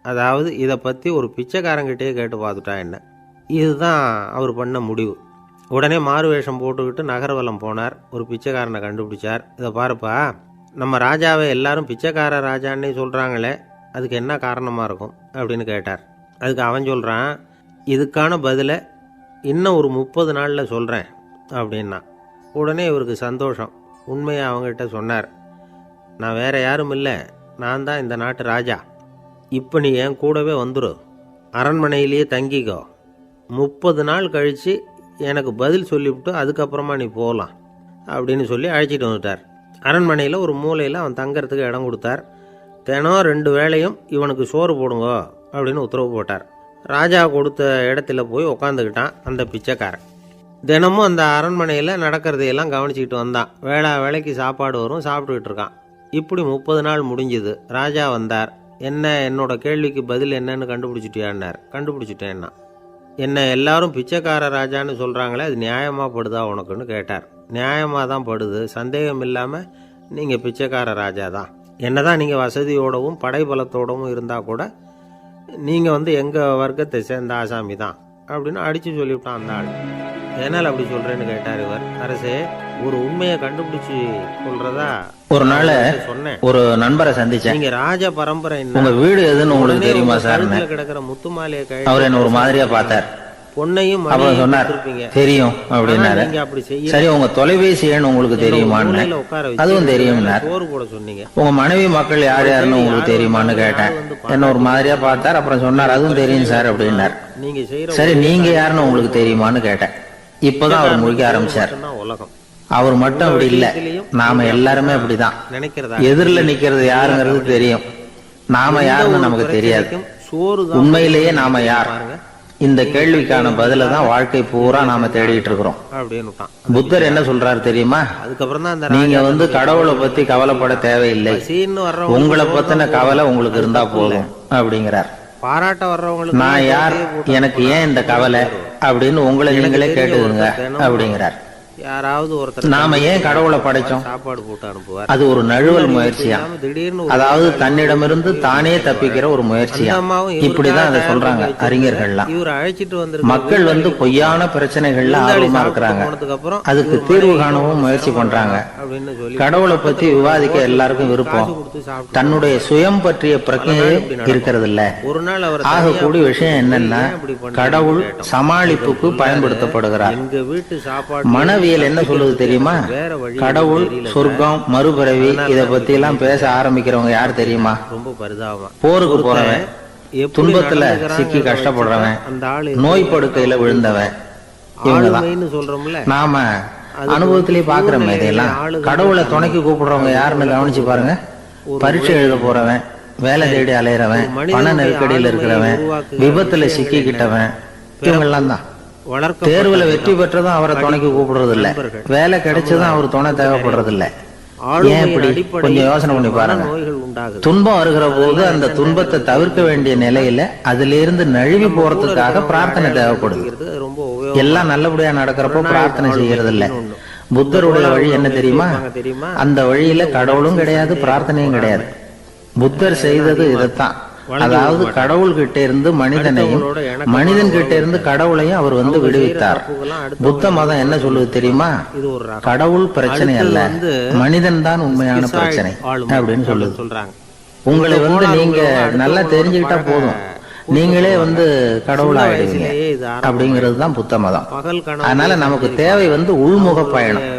அதாவது இதை பற்றி ஒரு பிச்சைக்காரங்கிட்டே கேட்டு பார்த்துட்டா என்ன. இதுதான் அவர் பண்ண முடிவு. உடனே மாறு வேஷம் போட்டுக்கிட்டு நகர்வலம் போனார். ஒரு பிச்சைக்காரனை கண்டுபிடிச்சார். இதை பாருப்பா, நம்ம ராஜாவை எல்லாரும் பிச்சைக்கார ராஜான்னே சொல்கிறாங்களே, அதுக்கு என்ன காரணமாக இருக்கும் அப்படின்னு கேட்டார். அதுக்கு அவன் சொல்கிறான், இதுக்கான பதிலை இன்னும் ஒரு 30 நாளில் சொல்கிறேன் அப்படின்னா. உடனே இவருக்கு சந்தோஷம். உண்மையை அவங்ககிட்ட சொன்னார். நான் வேறு யாரும் இல்லை, நான் தான் இந்த நாட்டு ராஜா. இப்போ நீ என் கூடவே வந்துடு, அரண்மனையிலேயே தங்கிக்கோ. 30 நாள் கழித்து எனக்கு பதில் சொல்லிவிட்டு அதுக்கப்புறமா நீ போகலாம் அப்படின்னு சொல்லி அழைச்சிட்டு வந்துட்டார். அரண்மனையில் ஒரு மூலையில் அவன் தங்கறதுக்கு இடம் கொடுத்தார். தினம் 2 வேளையும் இவனுக்கு சோறு போடுங்க அப்படின்னு உத்தரவு போட்டார். ராஜா கொடுத்த இடத்துல போய் உக்காந்துக்கிட்டான் அந்த பிச்சைக்காரன். தினமும் அந்த அரண்மனையில் நடக்கிறதையெல்லாம் கவனிச்சிக்கிட்டு வந்தான். வேளைக்கு சாப்பாடு வரும், சாப்பிட்டுக்கிட்டு இருக்கான். இப்படி 30 நாள் முடிஞ்சுது. ராஜா வந்தார். என்ன, என்னோட கேள்விக்கு பதில் என்னன்னு கண்டுபிடிச்சிட்டியான்னார். கண்டுபிடிச்சிட்டேன்னா. என்ன எல்லாரும் பிச்சைக்கார ராஜான்னு சொல்கிறாங்களே, அது நியாயமாக படுதா உனக்குன்னு கேட்டார். நியாயமாக தான் படுது, சந்தேகம் இல்லாமல் நீங்கள் பிச்சைக்கார ராஜா தான். என்ன தான் நீங்கள் வசதியோடவும் படைபலத்தோடவும் இருந்தால் கூட நீங்கள் எங்கள் வர்க்கத்தை சேர்ந்த ஆசாமி தான் அப்படின்னு அடித்து சொல்லிவிட்டான் அந்த ஆள். என்னால் அப்படி சொல்கிறேன்னு கேட்டார் இவர். அரசே, ஒரு உண்மையை கண்டுபிடிச்சி சொல்கிறதா ஒரு நாள் சொன்னேன். ஒரு நண்பரை சந்திச்சேன். நீங்க ராஜ பரம்பரை, உங்க வீடு எதுன்னு உங்களுக்கு தெரியுமா சார்? கிடக்கிற முத்துமாலையை கை அவர் என்ன ஒரு மாதிரியா பார்த்தார். பொன்னையும் அவர் சொன்னார், தெரியும் அப்படின்னாரு. சரி, உங்க தொலைபேசி எண் உங்களுக்கு தெரியுமான்னு. அதுவும் தெரியும். சோறு போட சொன்னீங்க. உங்க மனைவி மக்கள் யார் யாருன்னு உங்களுக்கு தெரியுமான்னு கேட்டேன். என்ன ஒரு மாதிரியா பார்த்தார். அப்புறம் சொன்னார், அதுவும் தெரியும் சார் அப்படின்னார். சரி, நீங்க யாருன்னு உங்களுக்கு தெரியுமான்னு கேட்டேன். இப்பதான் அவர் முழிக்க ஆரம்பிச்சார். உலகம் அவர் மட்டும் அப்படி இல்ல, நாம எல்லாருமே அப்படிதான். எதிரில் நிக்கிறது யாருங்கிறது தெரியும், நாம யாருன்னு நமக்கு தெரியாது. உண்மையிலேயே நாம யார்? இந்த கேள்விக்கான பதில தான் வாழ்க்கை பூரா நாம தேடிட்டு இருக்கிறோம். புத்தர் என்ன சொல்றாரு தெரியுமா? நீங்க கடவுளை பத்தி கவலைப்பட தேவையில்லை, உங்களை பத்தின கவலை உங்களுக்கு இருந்தா போதும் அப்படிங்கிறார். பாராட்ட வர்றவங்களுக்கு நான் யார், எனக்கு ஏன் இந்த கவலை அப்படின்னு உங்களை நீங்களே கேட்டுதுங்க அப்படிங்கிறார். யாராவது ஒருத்தர் நாம ஏன் கடவுளை படைச்சோம்? சாப்பாடு போட்டு அனுப்புவார். அது ஒரு நழுவல் முயற்சியா, அதாவது தன்னிடமிருந்து தானே தப்பிக்கிற ஒரு முயற்சியா. இப்படிதான் அதை சொல்றாங்க அறிஞர்கள்லாம். இவர் அழைச்சிட்டு வந்து மக்கள் பொய்யான பிரச்சனைகள்ல ஆர்வமா இருக்கிறாங்க, அதுக்கு தீர்வு காணவும் முயற்சி பண்றாங்க. கடவுளை பத்தி விவாதிக்க எல்லாருக்கும் விருப்பம், தன்னுடைய சுயம் பற்றிய பிரச்சனையே இருக்கிறது இல்ல. ஆகக்கூடிய விஷயம் என்னன்னா, கடவுள் சமாளிப்புக்கு பயன்படுத்தப்படுகிறார். மனவியல் என்ன சொல்லுது தெரியுமா? கடவுள், சொர்க்கம், மறுபிறவி இத பத்தி எல்லாம் பேச ஆரம்பிக்கிறவங்க யார் தெரியுமா? போருக்கு போறவன், துன்பத்துல சிக்கி கஷ்டப்படுறவன், நோய் படுக்கையில விழுந்தவன், இவங்கதான். நாம அனுபவத்திலேயே பாக்குறோம் இதையெல்லாம். கடவுளை துணைக்கு கூப்பிடுறவங்க யாருன்னு கவனிச்சு பாருங்க. பரீட்சை எழுத போறவன், வேலை தேடி அலையிறவன், பண நெருக்கடியில் இருக்கிறவன், விபத்துல சிக்கிக்கிட்டவன், இவங்கெல்லாம் தான். தேர்வுல வெற்றி பெற்றதும் அவரை துணைக்கு கூப்பிடுறது இல்ல, வேலை கிடைச்சதும் அவர் துணை தேவைப்படுறது இல்ல. ஏன் இப்படி? கொஞ்சம் யோசனை பண்ணி பாருங்க. துன்பம் வருகிற போது அந்த துன்பத்தை தவிர்க்க வேண்டிய நிலையில அதுல இருந்து நழுவி போறதுக்காக பிரார்த்தனை தேவைப்படுது. எல்லாம் நல்லபடியா நடக்கிறப்போ பிரார்த்தனை செய்யறது இல்ல. புத்தருடைய வழி என்ன தெரியுமா? அந்த வழியில கடவுளும் கிடையாது, பிரார்த்தனையும் கிடையாது. புத்தர் செய்தது இதைத்தான். அதாவது கடவுள் கிட்ட இருந்து மனிதனையும், மனிதன் கிட்ட இருந்து கடவுளையும் அவர் விடுவித்தார். புத்த மதம் என்ன சொல்லுது தெரியுமா? கடவுள் பிரச்சனை அல்ல, மனிதன் தான் உண்மையான பிரச்சனை அப்படின்னு சொல்லுது. உங்களை நீங்க நல்லா தெரிஞ்சுக்கிட்டா போதும், நீங்களே கடவுள் ஆயிடுவீங்க அப்படிங்கிறது தான் புத்த மதம். அதனால நமக்கு தேவை உள்முக பயணம்.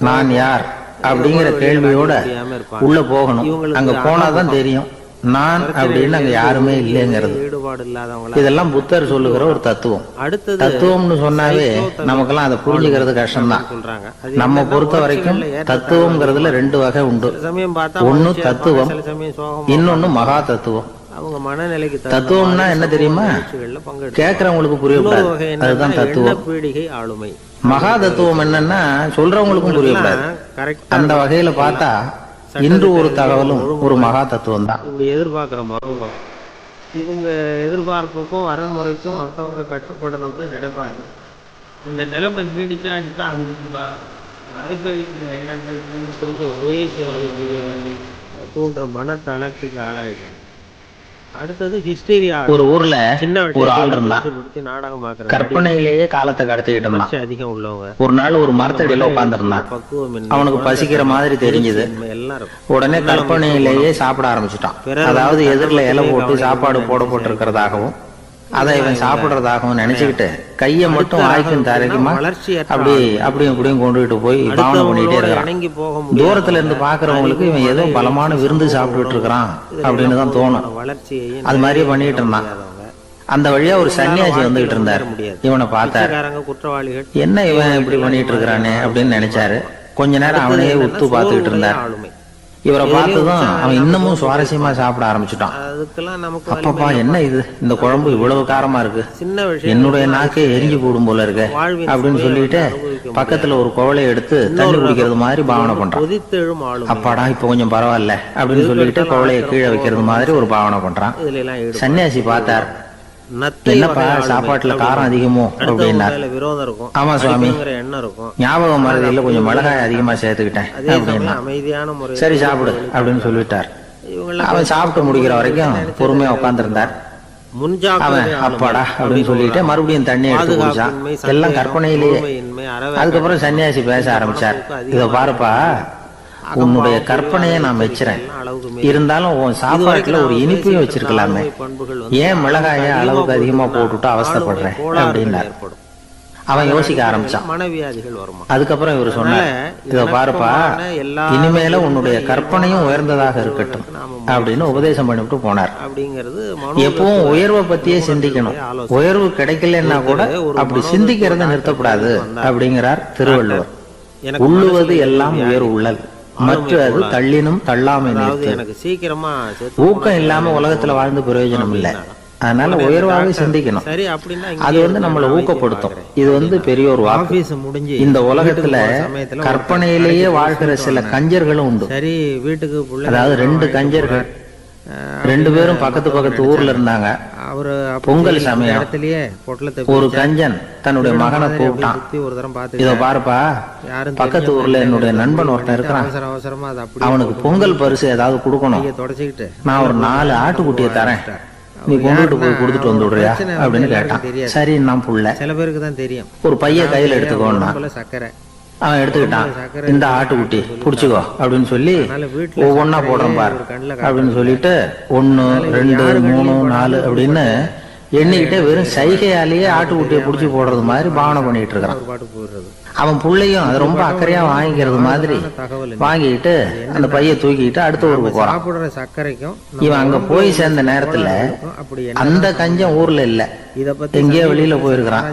நான் யார் அப்படிங்கிற கேள்வியோட உள்ள போகணும். அங்க போனாதான் தெரியும் நான் அப்படின்னு அங்க யாருமே இல்லைங்கிறது. இதெல்லாம் புத்தர் சொல்லுகிற ஒரு தத்துவம். தத்துவம்னு சொன்னாவே நமக்கெல்லாம் அதை புரிஞ்சுக்கிறது கஷ்டம்தான். நம்ம பொறுத்த வரைக்கும் தத்துவம்ங்கிறதுல 2 வகை உண்டு. ஒன்னு தத்துவம், இன்னொன்னு மகா தத்துவம். தத்துவம்னா என்ன தெரியுமா? கேட்கறவங்களுக்கு புரியக்கூடாது, அதுதான் தத்துவம். மகா தத்துவம் என்னன்னா சொல்றவங்களுக்கும் புரியக்கூடாது. அந்த வகையில பார்த்தா இன்று ஒரு தகவலும் ஒரு மகா தத்துவம் தான். எதிர்பார்க்கிற இவங்க எதிர்பார்ப்புக்கும் வரமுறைக்கும் மற்றவங்க கட்டுப்படணும்னு நினைப்பாங்க. இந்த நிலைமை நீடிச்சாச்சுன்னா தூண்டுற மனத்தளர்ச்சிக்கு ஆளாயிடும். அடுத்தது ஹிஸ்டீரியா. ஒரு ஊர்ல சின்ன ஒரு ஆள் இருந்தான். விஷயத்தை நாடகமாக்குற கற்பனையிலேயே காலத்தை கடத்திக்கிட்டு இருந்தான். அதிகம் உள்ளவங்க. ஒரு நாள் ஒரு மரத்தடியில உட்கார்ந்துருந்தான். பக்குவம் அவனுக்கு பசிக்கிற மாதிரி தெரிஞ்சது. எல்லாம் இருக்கும். உடனே கற்பனையிலேயே சாப்பிட ஆரம்பிச்சுட்டான். அதாவது எதிரில இலை போட்டு சாப்பாடு போடப்பட்டிருக்கிறதாகவும் அதை இவன் சாப்பிடுறதாகவும் நினைச்சுக்கிட்டு கையை மட்டும் வாய்க்கும் தரைக்குமா அப்படியும் இப்படியும் கொண்டுகிட்டு போய் பாவனை பண்ணிட்டே இருக்கிறான். தூரத்துல இருந்து பாக்குறவங்களுக்கு இவன் ஏதோ பலமான விருந்து சாப்பிட்டுட்டு இருக்கிறான் அப்படின்னு தான் தோணும். அது மாதிரியே பண்ணிட்டு இருந்தான். அந்த வழியா ஒரு சன்னியாசி வந்துகிட்டு இருந்தார். இவனை பார்த்தார். என்ன இவன் இப்படி பண்ணிட்டு இருக்கிறானே அப்படின்னு நினைச்சாரு. கொஞ்ச நேரம் அவனையே உத்து பார்த்துக்கிட்டு இருந்தார். இவரை பார்த்ததும் அவன் இன்னமும் சுவாரஸ்யமா சாப்பிட ஆரம்பிச்சுட்டான். அப்பப்பா என்ன இது, இந்த குழம்பு இவ்வளவு காரமா இருக்கு, என்னுடைய நாக்கே எரிஞ்சு போடும் போல இருக்கு அப்படின்னு சொல்லிட்டு பக்கத்துல ஒரு குவளையை எடுத்து தண்ணி குடிக்கிறது மாதிரி பாவனை பண்றான். அப்பாடா இப்ப கொஞ்சம் பரவாயில்ல அப்படின்னு சொல்லிட்டு குவளையை கீழே வைக்கிறது மாதிரி ஒரு பாவனை பண்றான். சன்னியாசி பார்த்தார். என்னப்பா சாப்பாட்டுல காரம் அதிகமோ அப்படின்னார். ஆமா சுவாமி, ஞாபகம் மறதியில கொஞ்சம் மிளகாய் அதிகமா சேர்த்துக்கிட்டேன் அப்படின்னா. சரி சாப்பிடு அப்படின்னு சொல்லிட்டார். அவன் சாப்பிட்டு முடிக்கிற வரைக்கும் பொறுமையா உட்கார்ந்துருந்தார். அவன் அப்பாடா அப்படின்னு சொல்லிட்டு மறுபடியும் தண்ணி எடுத்து குடிச்சான். எல்லாம் கற்பனையிலேயே. அதுக்கப்புறம் சன்னியாசி பேச ஆரம்பிச்சார். இத பாருப்பா, உன்னுடைய கற்பனையை நான் வச்சுறேன், இருந்தாலும் உன் சாப்பாட்டுல ஒரு இனிப்பையும் வச்சிருக்கலாமே, ஏன் மிளகாய அளவுக்கு அதிகமா போட்டுட்டு அவஸ்தைப்படுறேன் அப்படின்னார். அவன் யோசிக்க ஆரம்பிச்சான். அதுக்கப்புறம் இவர் சொன்னார், இத பாருப்பா, இனிமேல உன்னுடைய கற்பனையும் உயர்ந்ததாக இருக்கட்டும் அப்படின்னு உபதேசம் பண்ணிவிட்டு போனார். எப்பவும் உயர்வை பத்தியே சிந்திக்கணும். உயர்வு கிடைக்கலன்னா கூட அப்படி சிந்திக்கிறத நிறுத்தக்கூடாது அப்படிங்கிறார் திருவள்ளுவர். உள்ளுவது எல்லாம் உயர் உள்ளல், மற்ற அது தள்ளினும் தள்ளாமை நிறுத்து. ஊக்கம் இல்லாம உலகத்துல வாழ்ந்து பிரயோஜனம் இல்லை. அதனால உயர்வாக சிந்திக்கணும். அது நம்மளை ஊக்கப்படுத்தும். இது பெரிய ஒரு வாக்கு. இந்த உலகத்துல கற்பனையிலேயே வாழ்கிற சில கஞ்சர்களும் உண்டு. அதாவது ரெண்டு கஞ்சர்கள், ரெண்டு பேரும் பக்கத்து ஊர்ல இருந்தாங்க. பொங்கல் சமயம் ஒரு கஞ்சன் தன்னுடைய மகனை கூப்பிட்டான். இத பாருப்பா, பக்கத்து ஊர்ல என்னுடைய நண்பன் ஒருத்தன் இருக்கிறான், அவனுக்கு பொங்கல் பரிசு ஏதாவது கொடுக்கணும், நான் ஒரு 4 ஆட்டுக்குட்டியை தரேன், நீ கொண்டுட்டு போய் கொடுத்துட்டு வந்து விடுறியா அப்படின்னு கேட்டான். சரி நான் புள்ள, ஒரு பைய கையில எடுத்துக்கோன்னா அவன் எடுத்துக்கிட்டான். இந்த ஆட்டுக்குட்டி புடிச்சுக்கோ அப்படின்னு சொல்லி ஒவ்வொன்னா போடுறேன் பாரு அப்படின்னு சொல்லிட்டு 1 2 3 4 அப்படின்னு எண்ணிக்கிட்டே வெறும் சைகையாலேயே ஆட்டுக்குட்டியை புடிச்சு போடுறது மாதிரி பாவனை பண்ணிட்டு இருக்கிறான். அவன் புள்ளையும் அது ரொம்ப அக்கறையா வாங்கிக்கிறது மாதிரி வாங்கிட்டு அந்த பைய தூக்கிட்டு அடுத்த ஊருக்கு போறான். இவன் அங்க போய் சேர்ந்த நேரத்துல அந்த கஞ்சம் ஊர்ல இல்ல, எங்கேயோ வெளியில போயிருக்கிறான்.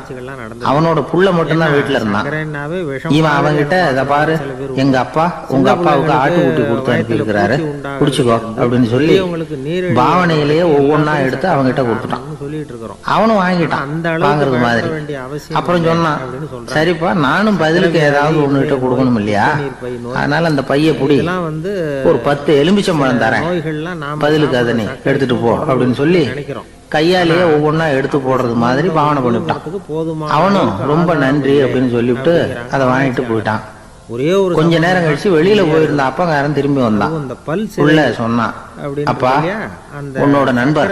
அவனோட புள்ள மட்டும்தான் வீட்டுல இருந்தான். இவன் அவன்கிட்ட, இத பாரு, எங்க அப்பா உங்க அப்பாவுக்கு ஆட்டுக்குட்டி கொடுத்து அனுப்பி இருக்கிறாரு, குடிச்சுக்கோ அப்படின்னு சொல்லி பாவனையிலேயே ஒவ்வொன்னா எடுத்து அவன்கிட்ட கொடுத்துட்டான். அவனும் வாங்கிட்டான் வாங்குறது மாதிரி. அப்புறம் சொன்னான், சரிப்பா நானும் பதிலுக்கு ஏதாவது ஒண்ணுகிட்ட கொடுக்கணும் இல்லையா, அதனால அந்த பைய புடி, ஒரு 10 எலுமிச்சம்பழம் தரேன், பதிலுக்கு அதை நீ எடுத்துட்டு போ அப்படின்னு சொல்லி கையாலேயே ஒவ்வொன்னா எடுத்து போடுறது மாதிரி பாவனை பண்ணிவிட்டான். அவனும் ரொம்ப நன்றி அப்படின்னு சொல்லிவிட்டு அதை வாங்கிட்டு போயிட்டான். கொஞ்ச நேரம் கழிச்சு வெளியில போயிருந்த அப்பங்காரன் திரும்பி வந்தான். உள்ள சொன்னான், அப்பா உன்னோட நண்பர்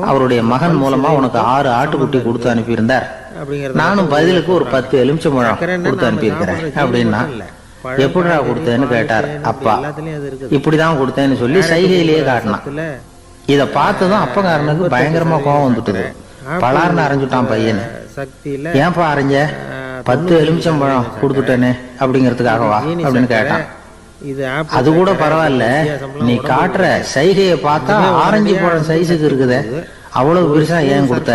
அவருடைய மகன் மூலமா உனக்கு 6 ஆட்டுக்குட்டி கொடுத்து அனுப்பியிருந்தார், நானும் பதிலுக்கு ஒரு 10 எலுமிச்சம்பழம் கொடுத்து அனுப்பியிருக்கிறேன் அப்படின்னா. எப்படிடா கொடுத்தேன்னு கேட்டார் அப்பா. இப்படிதான் கொடுத்தேன்னு சொல்லி சைகையிலேயே காட்டினான். இத பார்த்ததும் அப்பங்காரனுக்கு பயங்கரமா கோபம் வந்துட்டு பலார்னு அரைஞ்சுட்டான் பையனு. ஏன்பா அரைஞ்ச, 10 எலுமிச்சம்பழம் கொடுத்துட்டேனே அப்படிங்கறதுக்காகவா அப்படின்னு கேட்டான். அது கூட பரவாயில்ல, நீ காட்டுற சைகையை பார்த்தா ஆரஞ்சு பழம் சைஸுக்கு இருக்குது, அவ்வளவு பெருசா ஏன் கொடுத்த,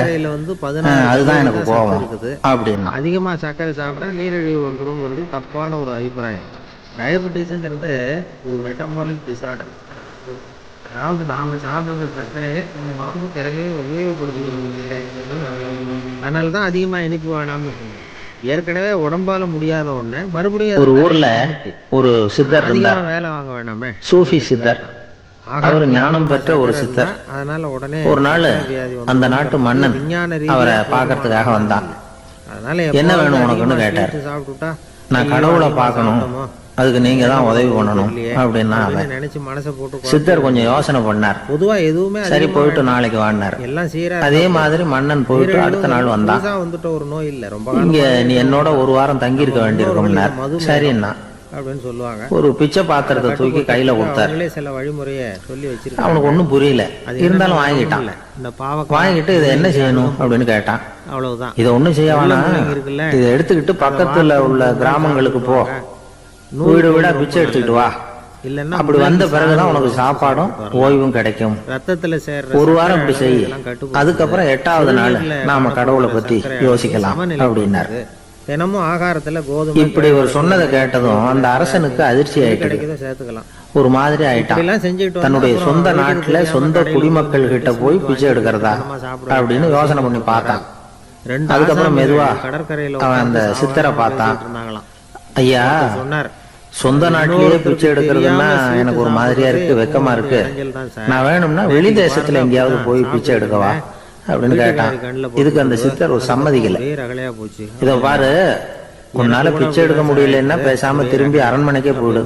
அதுதான் எனக்கு கோபம் அப்படின்னா. அதிகமா சர்க்கரை சாப்பிட்டா நீரிழிவு வந்துடும் தப்பான ஒரு அபிப்பிராயம். டயபெட்டிஸ்ங்கிறது ஒரு மெட்டபாலிக் டிசார்டர். அதாவது நாம சாப்பிடுற பிரச்சனையே மருந்து பிறகு உபயோகப்படுத்தி, அதனாலதான் அதிகமா இனிப்பு வேணாம. ஏற்கனவே உடம்பால முடியாத ஒண்ணு மறுபடியும். ஒரு ஊர்ல ஒரு சித்தர் இருந்தார், வேலை வாங்க வேணாமே, சூஃபி சித்தர். அவர் ஞானம் பெற்ற ஒரு சித்தர். அதனால உடனே ஒரு நாள் அந்த நாட்டு மன்னன் அவரை பார்க்கறதுக்காக வந்தான். அதனால என்ன வேணும் உனக்குன்னு கேட்டார். சாப்பிட்டுட்டா நான் கடவுளை பார்க்கணும், அதுக்கு நீங்க தான் உதவி பண்ணணும் அப்படின்னா அவன். நினைச்சு மனசை போட்டு சித்தர் கொஞ்சம் யோசனை பண்ணார். பொதுவா எதுவுமே சரி போயிட்டு நாளைக்கு வாடினார். எல்லாம் சீரா அதே மாதிரி மன்னன் போயிட்டு அடுத்த நாள் வந்தான். வந்துட்ட ஒரு நோய் இல்ல, ரொம்ப இங்க நீ என்னோட ஒரு வாரம் தங்கி இருக்க வேண்டியிருக்கும்னார். சரின்னா அப்படின்னு சொல்லுவாங்க. ஒரு பிச்சை பாத்திரத்தை தூக்கி கையில கொடுத்தாரு. சில வழிமுறைய சொல்லி வச்சிருக்காங்க. அவனுக்கு ஒன்னும் புரியல, இருந்தாலும் வாங்கிட்டான். இந்த பாவம் வாங்கிட்டு இதை என்ன செய்யணும் அப்படின்னு கேட்டான். அவ்வளவுதான், இதை ஒண்ணும் செய்ய வேணாம், இதை எடுத்துக்கிட்டு பக்கத்துல உள்ள கிராமங்களுக்கு போ, வீடு வீடா பிச்சை எடுத்துக்கிட்டு வா, இல்லன்னா அப்படி வந்த பிறகுதான் உனக்கு சாப்பாடும் ஓய்வும் கிடைக்கும். ரத்தத்துல சேர்ற ஒரு வாரம் இப்படி செய்ய, அதுக்கப்புறம் 8வது நாள் நாம கடவுளை பத்தி யோசிக்கலாம் அப்படின்னாரு. தினமும் ஆகாரத்துல கோதுமை. இப்படி ஒரு சொன்னதை கேட்டதும் அந்த அரசனுக்கு அதிர்ச்சி ஆயிட்டு சேர்த்துக்கலாம், ஒரு மாதிரி ஆயிட்டான். தன்னுடைய சொந்த நாட்டுல சொந்த குடிமக்கள் கிட்ட போய் பிச்சை எடுக்கிறதா அப்படின்னு யோசனை பண்ணி பார்த்தான். அதுக்கப்புறம் மெதுவா அவன் அந்த சித்தரை பார்த்தான். ஐயா, சொன்னார், சொந்த நாட்டிலேயே பிச்சை எடுக்கிறதுன்னா எனக்கு ஒரு மாதிரியா இருக்கு, வெக்கமா இருக்கு. நான் வேணும்னா வெளி தேசத்துல எங்கேயாவது போய் பிச்சை எடுக்கவா அப்படின்னு கேட்டான். இதுக்கு அந்த சித்தர் ஒரு சம்மதிக்கல. இத பாரு, உன்னால பிச்சை எடுக்க முடியலன்னா பேசாம திரும்பி அரண்மனைக்கே போயிடு,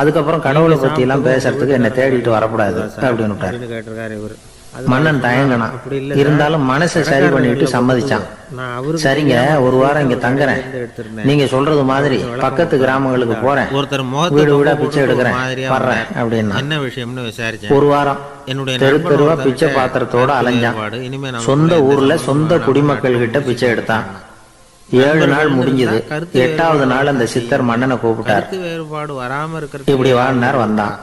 அதுக்கப்புறம் கடவுளை பத்தி எல்லாம் பேசுறதுக்கு என்ன தேடிட்டு வரக்கூடாது அப்படின்னு. மன்னன் தயங்கினான், இருந்தாலும் மனசை சரி பண்ணிட்டு சம்மதிச்சான். சரிங்க, ஒரு வாரம் இங்க தங்குறேன், நீங்க சொல்றது மாதிரி பக்கத்து கிராமங்களுக்கு போறேன், வீடு வீடா பிச்சை எடுக்கிறேன் வர்றேன் அப்படின்னா. என்ன விஷயம்னு விசாரிச்சேன். ஒரு வாரம் தெரு தெருவா பிச்சை பாத்திரத்தோட அலைஞ்சான். சொந்த ஊர்ல சொந்த குடிமக்கள் கிட்ட பிச்சை எடுத்தான். 7 நாள் முடிஞ்சது. 8வது நாள் அந்த சித்தர் மன்னனை கூப்பிட்டார். வேறுபாடு வராம இருக்கிறது இப்படி வாழ்னார். வந்தான்.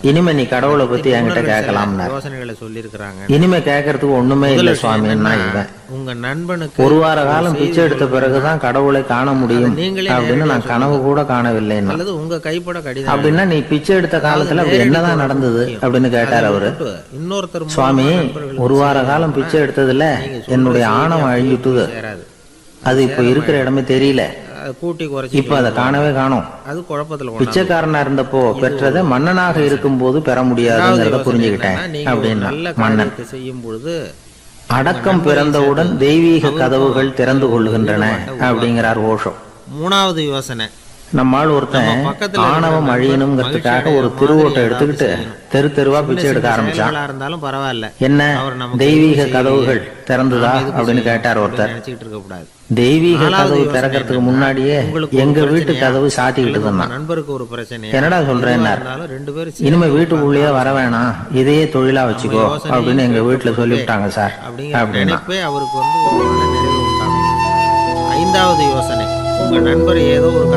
இனிமே நீ கடவுளை பத்தி என்கிட்ட கேட்கலாம்னா யோசனைகளை சொல்லி இருக்காங்க. இனிமே கேட்கறதுக்கு ஒண்ணுமே இல்ல சுவாமி. உங்க நண்பனுக்கு ஒரு வார காலம் பிச்சை எடுத்த பிறகுதான் கடவுளை காண முடியும் அப்படின்னு நான் கனவு கூட காணவில்லை. உங்க கைப்பட கடிதம் அப்படின்னா நீ பிச்சை எடுத்த காலத்துல அப்படி என்னதான் நடந்தது அப்படின்னு கேட்டார் அவரு. இன்னொருத்தர், சுவாமி, ஒரு வார காலம் பிச்சை எடுத்ததுல என்னுடைய ஆணவம் அழிஞ்சுட்டுது, அது இப்ப இருக்கிற இடமே தெரியல, கூட்டி குறைச்சி இப்ப அதை காணவே காணோம். அது குழப்பத்துல பிச்சைக்காரனா இருந்தப்போ பெற்றதை மன்னனாக இருக்கும் போது பெற முடியாதுங்கிறத புரிஞ்சுக்கிட்டேன் அப்படின்னா மன்னன். செய்யும் பொழுது அடக்கம் பிறந்தவுடன் தெய்வீக கதவுகள் திறந்து கொள்ளுகின்றன அப்படிங்கிறார் ஓஷோ. 3வது யோசனை, நம்மால் ஒருத்தன் ஆணவம் அழியணுங்கிறதுக்காக ஒரு திருவோட்டை எடுத்துக்கிட்டு தெரு தெருவா பிச்சை எடுக்க ஆரம்பிச்சான். இருந்தாலும் பரவாயில்ல, என்ன தெய்வீக கதவுகள் திறந்துதா அப்படின்னு கேட்டார் ஒருத்தர். தெய்வீக கதவு திறக்கிறதுக்கு முன்னாடியே எங்க வீட்டு கதவு சாத்திக்கிட்டு இருந்தான். நண்பருக்கு ஒரு பிரச்சனை, என்னடா சொல்றேன், இனிமே வீட்டுக்குள்ளேயே வர வேணாம், இதையே தொழிலா வச்சுக்கோ அப்படின்னு எங்க வீட்டுல சொல்லிவிட்டாங்க சார் அப்படின்னு. அவருக்கு வந்து 5வது யோசனை, உங்க நண்பர் ஏதோ ஒரு